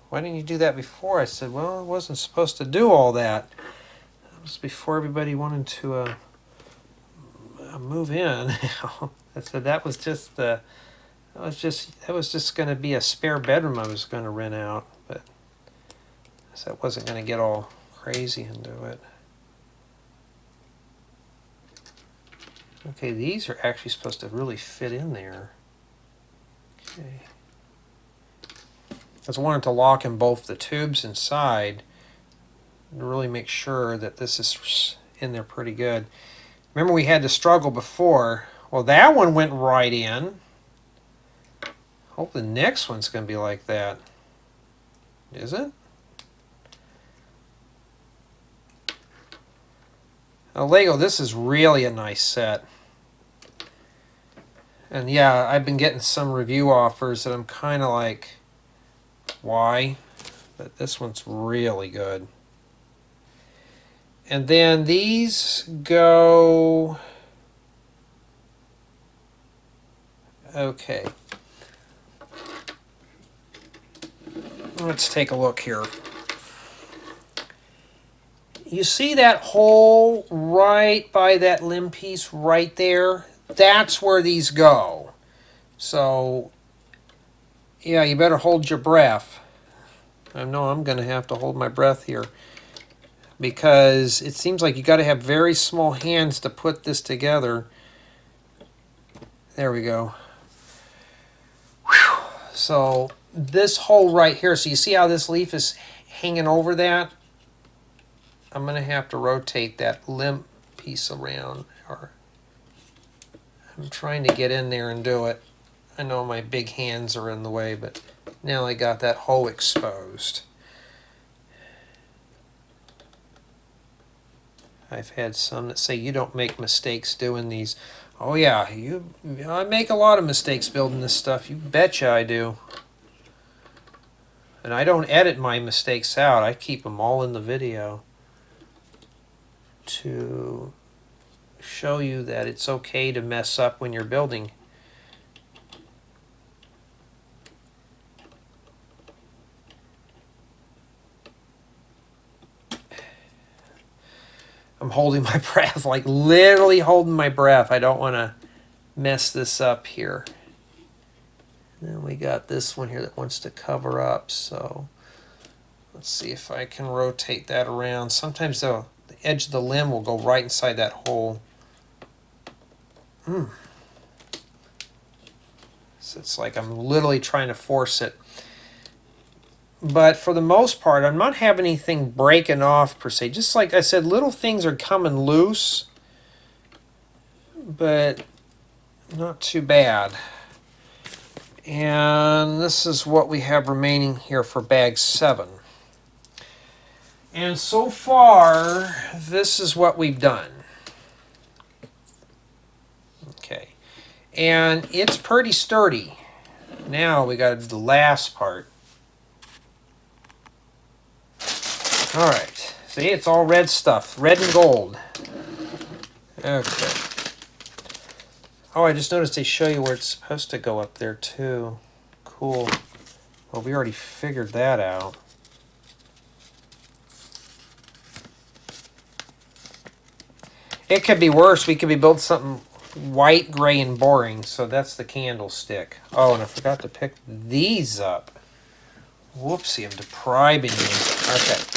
Why didn't you do that before? I said, well, I wasn't supposed to do all that. That was before everybody wanted to move in. I said that was just going to be a spare bedroom I was going to rent out, but I said I wasn't going to get all crazy into it. Okay, these are actually supposed to really fit in there. Okay. I just wanted to lock in both the tubes inside to really make sure that this is in there pretty good. Remember, we had to struggle before. Well, that one went right in. Hope the next one's going to be like that. Is it? Now, Lego, this is really a nice set. And yeah, I've been getting some review offers that I'm kind of like, why? But this one's really good. And then these go... Okay. Let's take a look here. You see that hole right by that limb piece right there? That's where these go. So, yeah, you better hold your breath. I know I'm going to have to hold my breath here, because it seems like you got to have very small hands to put this together. There we go. Whew. So this hole right here, so you see how this leaf is hanging over that? I'm going to have to rotate that limb piece around. Or I'm trying to get in there and do it. I know my big hands are in the way, but now I got that hole exposed. I've had some that say you don't make mistakes doing these. Oh yeah, I make a lot of mistakes building this stuff. You betcha I do. And I don't edit my mistakes out. I keep them all in the video to show you that it's okay to mess up when you're building. I'm holding my breath, like literally holding my breath. I don't want to mess this up here. And then we got this one here that wants to cover up, so let's see if I can rotate that around. Sometimes the edge of the limb will go right inside that hole. So it's like I'm literally trying to force it. But for the most part, I'm not having anything breaking off per se. Just like I said, little things are coming loose, but not too bad. And this is what we have remaining here for bag 7. And so far, this is what we've done. Okay. And it's pretty sturdy. Now we got to do the last part. All right, see, it's all red stuff, red and gold. Okay. Oh, I just noticed they show you where it's supposed to go up there too. Cool. Well, we already figured that out. It could be worse. We could be building something white, gray, and boring. So that's the candlestick. Oh, and I forgot to pick these up. Whoopsie, I'm depriving you. Okay.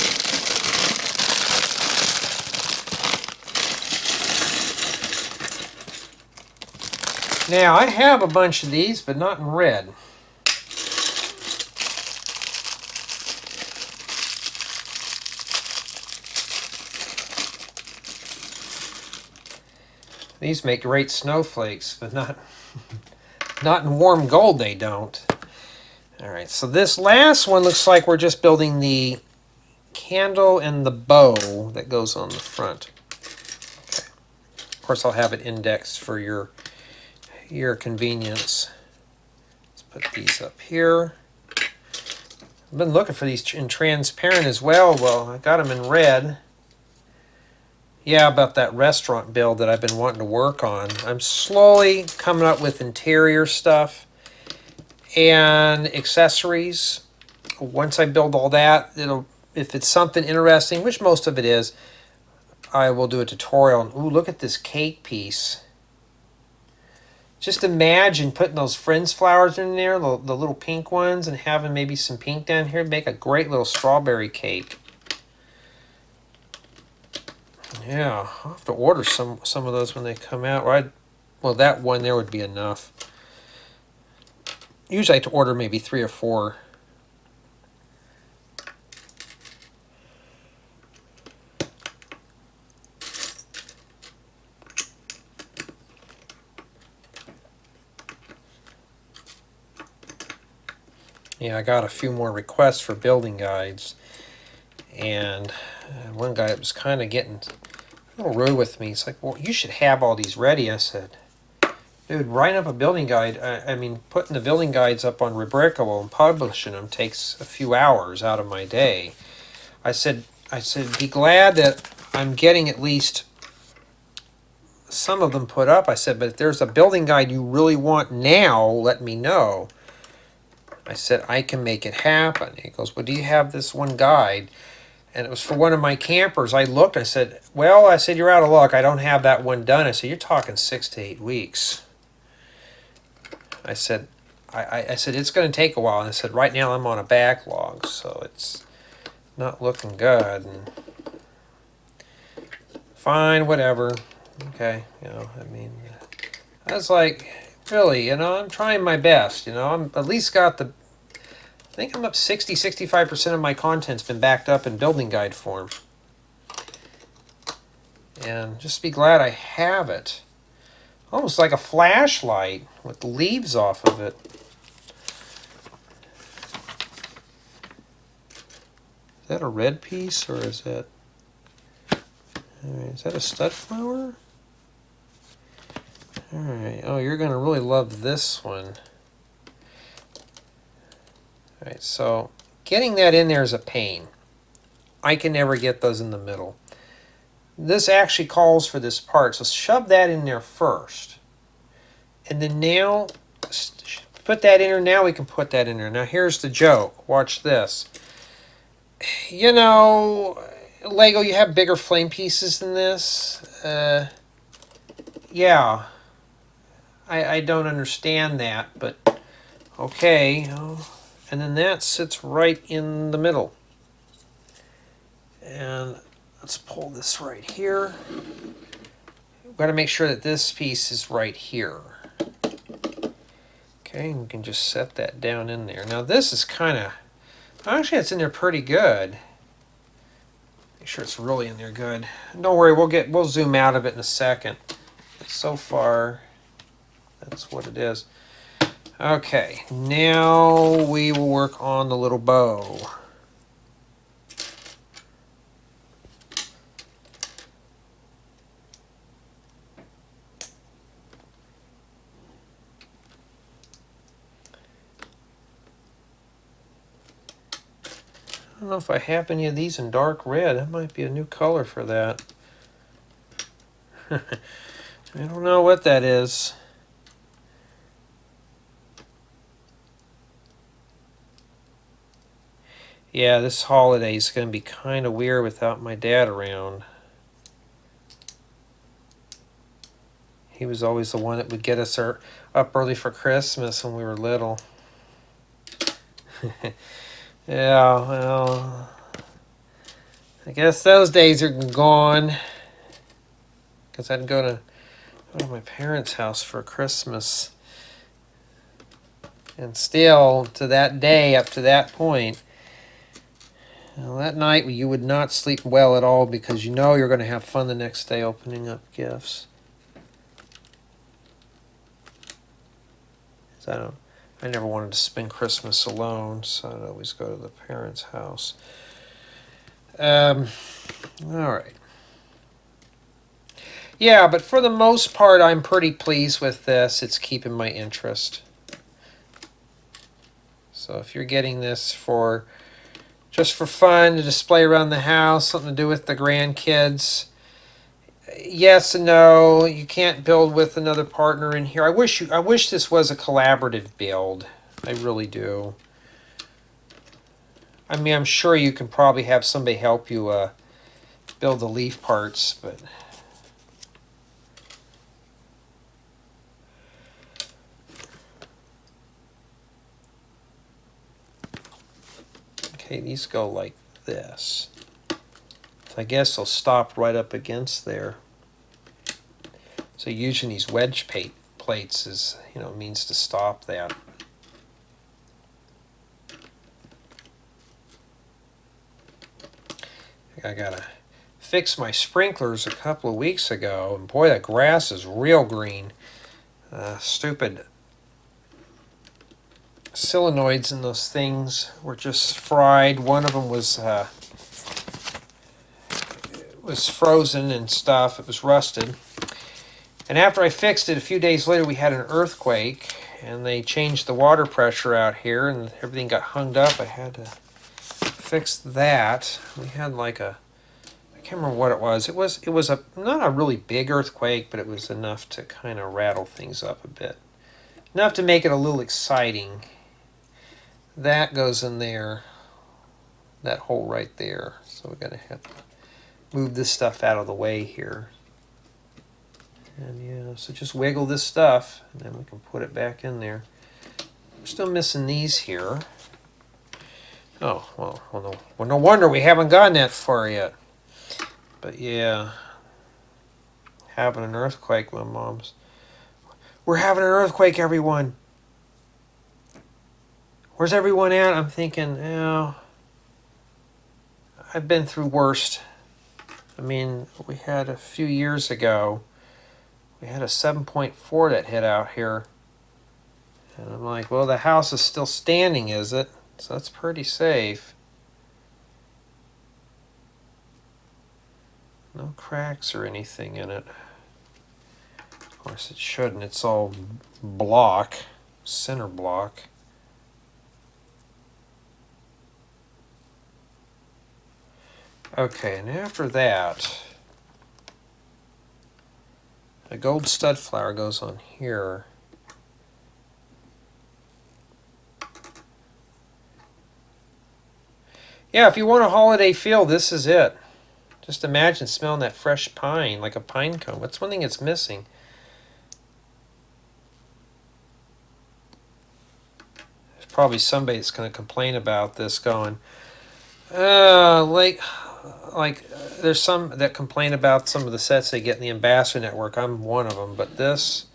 Now, I have a bunch of these, but not in red. These make great snowflakes, but not in warm gold, they don't. All right, so this last one looks like we're just building the candle and the bow that goes on the front. Okay. Of course, I'll have it indexed for your convenience. Let's put these up here. I've been looking for these in transparent as well. Well, I got them in red. Yeah, about that restaurant build that I've been wanting to work on. I'm slowly coming up with interior stuff and accessories. Once I build all that, if it's something interesting, which most of it is, I will do a tutorial. Ooh, look at this cake piece. Just imagine putting those fringe flowers in there, the little pink ones, and having maybe some pink down here. Make a great little strawberry cake. Yeah, I'll have to order some of those when they come out. Well, that one there would be enough. Usually I have to order maybe 3 or 4. Yeah, I got a few more requests for building guides, and one guy was kind of getting a little rude with me. He's like, well, you should have all these ready. I said, dude, writing up a building guide, I mean, putting the building guides up on Rebrickable and publishing them takes a few hours out of my day. I said, be glad that I'm getting at least some of them put up. I said, but if there's a building guide you really want now, let me know. I said, I can make it happen. He goes, well, do you have this one guide? And it was for one of my campers. I looked, I said, well, you're out of luck. I don't have that one done. I said, you're talking 6 to 8 weeks. I said, I said, it's going to take a while. And I said, right now I'm on a backlog, so it's not looking good. And fine, whatever. Okay, I mean, I was like, really, I'm trying my best, I'm at least got I think I'm up 60-65% of my content's been backed up in building guide form. And just be glad I have it. Almost like a flashlight with the leaves off of it. Is that a red piece, or is that a stud flower? Alright, oh, you're going to really love this one. Alright, so Getting that in there is a pain. I can never get those in the middle. This actually calls for this part, so shove that in there first. And then now, put that in there. Now we can put that in there. Now here's the joke. Watch this. You know, Lego, you have bigger flame pieces than this. Yeah. I don't understand that, but okay. And then that sits right in the middle. And let's pull this right here. We've got to make sure that this piece is right here. Okay, and we can just set that down in there. Now this is kind of, actually it's in there pretty good. Make sure it's really in there good. Don't worry, we'll zoom out of it in a second. But so far, that's what it is. Okay, now we will work on the little bow. I don't know if I have any of these in dark red. That might be a new color for that. I don't know what that is. Yeah, this holiday is going to be kind of weird without my dad around. He was always the one that would get us up early for Christmas when we were little. Yeah, well, I guess those days are gone. Because I'd go to my parents' house for Christmas. And still, to that day, up to that point, well, that night you would not sleep well at all because you know you're going to have fun the next day opening up gifts. I never wanted to spend Christmas alone, so I'd always go to the parents' house. All right. Yeah, but for the most part, I'm pretty pleased with this. It's keeping my interest. So if you're getting this for just for fun to display around the house, something to do with the grandkids, yes and no. You can't build with another partner in here. I wish this was a collaborative build. I really do. I mean, I'm sure you can probably have somebody help you build the leaf parts, but okay, these go like this. So I guess they'll stop right up against there. So using these wedge plates is, means to stop that. I gotta fix my sprinklers a couple of weeks ago, and boy, that grass is real green. Stupid solenoids in those things were just fried. One of them was frozen and stuff. It was rusted. And after I fixed it, a few days later, we had an earthquake, and they changed the water pressure out here, and everything got hung up. I had to fix that. We had like I can't remember what it was. It was not a really big earthquake, but it was enough to kind of rattle things up a bit. Enough to make it a little exciting. That goes in there, that hole right there. So we're going to have to move this stuff out of the way here. And yeah, so just wiggle this stuff, and then we can put it back in there. We're still missing these here. Oh, well, no wonder we haven't gotten that far yet. But yeah, having an earthquake, my mom's. We're having an earthquake, everyone. Where's everyone at? I'm thinking, I've been through worse. I mean, we had a few years ago, we had a 7.4 that hit out here. And I'm like, well, the house is still standing, is it? So that's pretty safe. No cracks or anything in it. Of course, it shouldn't. It's all block, center block. Okay, and after that, a gold stud flower goes on here. Yeah, if you want a holiday feel, this is it. Just imagine smelling that fresh pine, like a pine cone. That's one thing it's missing. There's probably somebody that's going to complain about this going, there's some that complain about some of the sets they get in the Ambassador Network. I'm one of them, but this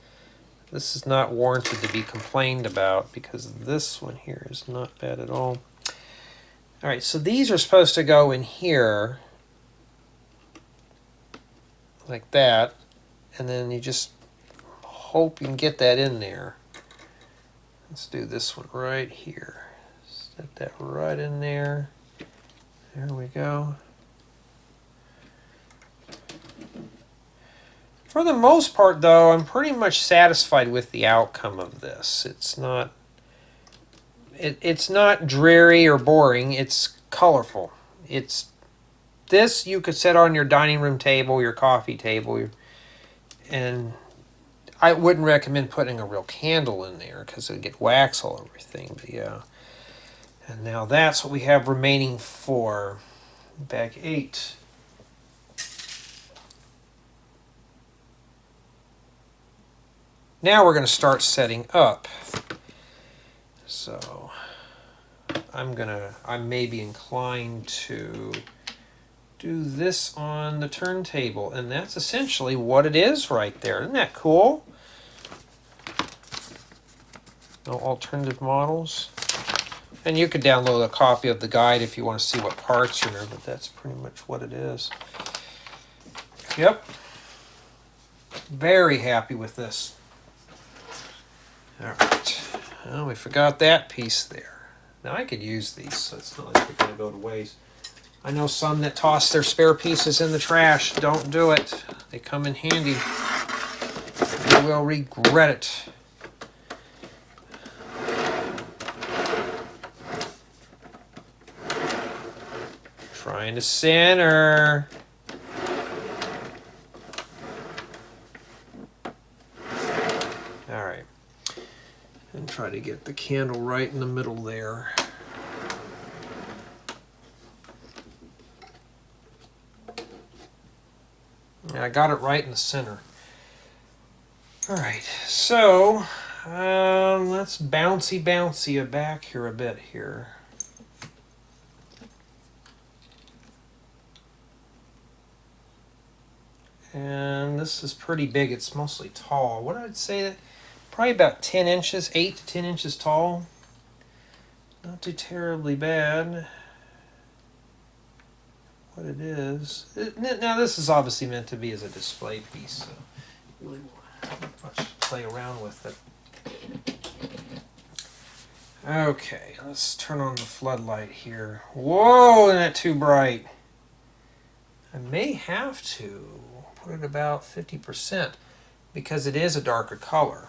is not warranted to be complained about because this one here is not bad at all. All right, so these are supposed to go in here like that, and then you just hope you can get that in there. Let's do this one right here. Set that right in there. There we go. For the most part, though, I'm pretty much satisfied with the outcome of this. It's not dreary or boring. It's colorful. This you could set on your dining room table, your coffee table, and I wouldn't recommend putting a real candle in there because it would get wax all over everything. But yeah. And now that's what we have remaining for bag 8. Now we're going to start setting up. So I may be inclined to do this on the turntable, and that's essentially what it is right there. Isn't that cool? No alternative models. And you could download a copy of the guide if you want to see what parts are in there, but that's pretty much what it is. Yep. Very happy with this. All right. Oh, we forgot that piece there. Now I could use these, so it's not like they're going to go to waste. I know some that toss their spare pieces in the trash. Don't do it. They come in handy. You will regret it. Trying to center. All right. And try to get the candle right in the middle there. I got it right in the center. All right, so let's bouncy it back here a bit here. And this is pretty big. It's mostly tall. What I'd say, probably about 10 inches, 8 to 10 inches tall. Not too terribly bad. What it is. Now this is obviously meant to be as a display piece, so you really won't much play around with it. Okay, let's turn on the floodlight here. Whoa, isn't that too bright? I may have to put it about 50% because it is a darker color.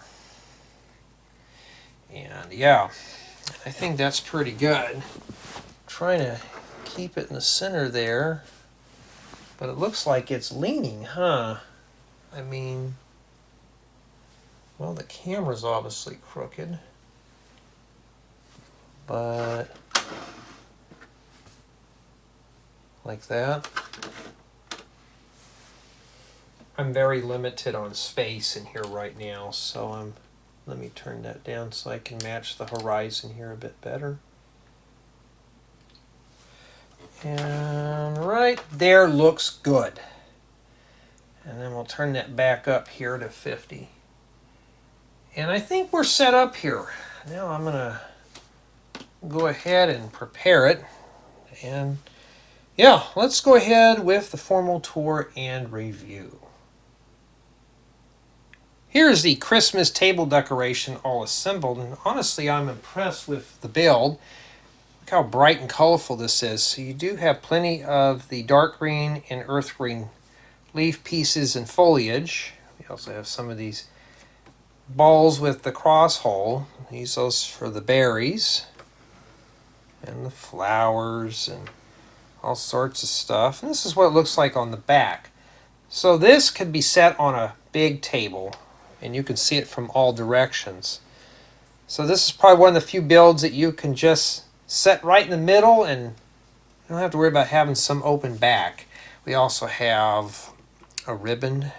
And yeah, I think that's pretty good. Trying to keep it in the center there, but it looks like it's leaning, huh? I mean, well, the camera's obviously crooked, but like that. I'm very limited on space in here right now, so let me turn that down so I can match the horizon here a bit better. And right there looks good. And then we'll turn that back up here to 50. And I think we're set up here. Now I'm going to go ahead and prepare it. And yeah, let's go ahead with the formal tour and review. Here's the Christmas table decoration all assembled. And honestly, I'm impressed with the build. Look how bright and colorful this is. So you do have plenty of the dark green and earth green leaf pieces and foliage. We also have some of these balls with the cross hole. These are for the berries and the flowers and all sorts of stuff. And this is what it looks like on the back. So this could be set on a big table, and you can see it from all directions. So this is probably one of the few builds that you can just set right in the middle, and you don't have to worry about having some open back. We also have a ribbon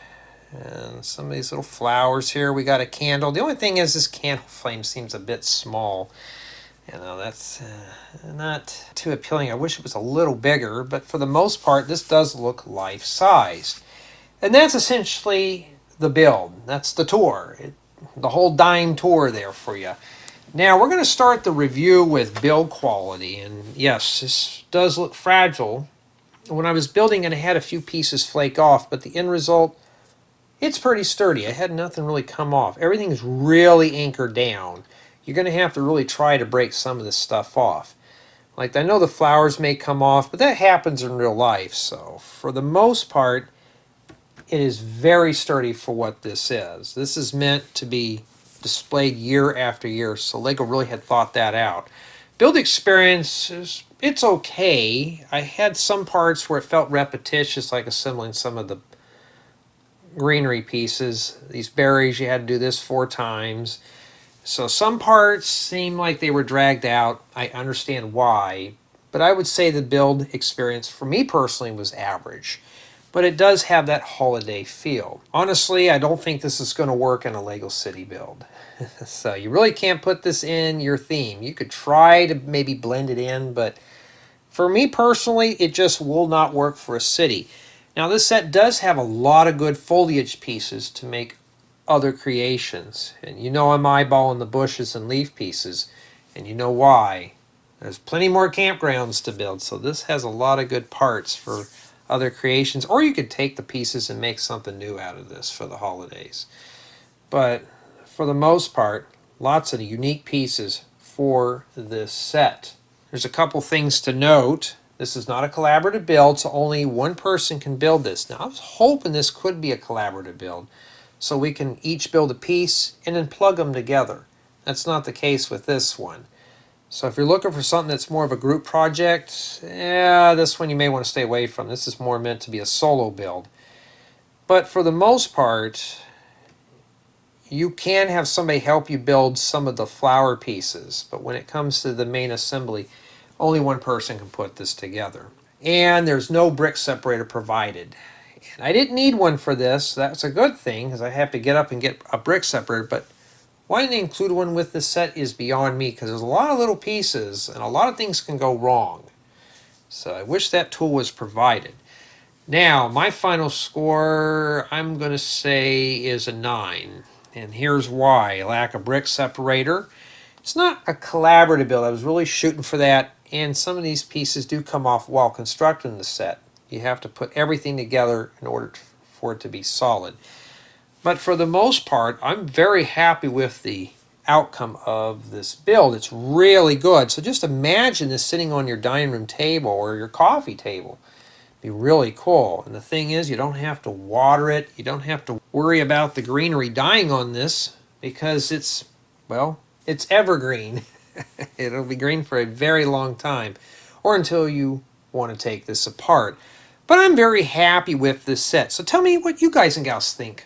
and some of these little flowers here. We got a candle. The only thing is this candle flame seems a bit small. You know, that's not too appealing. I wish it was a little bigger, but for the most part, this does look life-sized. And that's essentially the build. That's the tour. The whole dime tour there for you. Now, we're going to start the review with build quality. And yes, this does look fragile. When I was building it, I had a few pieces flake off, but the end result, it's pretty sturdy. I had nothing really come off. Everything's really anchored down. You're going to have to really try to break some of this stuff off. Like, I know the flowers may come off, but that happens in real life. So, for the most part, it is very sturdy for what this is. This is meant to be displayed year after year, so LEGO really had thought that out. Build experience, it's okay. I had some parts where it felt repetitious, like assembling some of the greenery pieces. These berries, you had to do this 4 times. So some parts seem like they were dragged out. I understand why, but I would say the build experience for me personally was average. But it does have that holiday feel. Honestly, I don't think this is going to work in a LEGO City build. So you really can't put this in your theme. You could try to maybe blend it in, but for me personally, it just will not work for a city. Now this set does have a lot of good foliage pieces to make other creations. And you know I'm eyeballing the bushes and leaf pieces, and you know why. There's plenty more campgrounds to build, so this has a lot of good parts for other creations, or you could take the pieces and make something new out of this for the holidays. But for the most part, lots of unique pieces for this set. There's a couple things to note. This is not a collaborative build, so only one person can build this. Now I was hoping this could be a collaborative build, so we can each build a piece and then plug them together. That's not the case with this one. So if you're looking for something that's more of a group project, this one you may want to stay away from. This is more meant to be a solo build. But for the most part, you can have somebody help you build some of the flower pieces. But when it comes to the main assembly, only one person can put this together. And there's no brick separator provided. And I didn't need one for this. That's a good thing, because I have to get up and get a brick separator. But why didn't they include one with this set is beyond me, because there's a lot of little pieces and a lot of things can go wrong. So I wish that tool was provided. Now, my final score, I'm going to say, is a 9. And here's why. Lack of brick separator. It's not a collaborative build. I was really shooting for that. And some of these pieces do come off while constructing the set. You have to put everything together in order for it to be solid. But for the most part, I'm very happy with the outcome of this build. It's really good. So just imagine this sitting on your dining room table or your coffee table. It'd be really cool. And the thing is, you don't have to water it. You don't have to worry about the greenery dying on this, because it's, well, it's evergreen. It'll be green for a very long time, or until you want to take this apart. But I'm very happy with this set. So tell me what you guys and gals think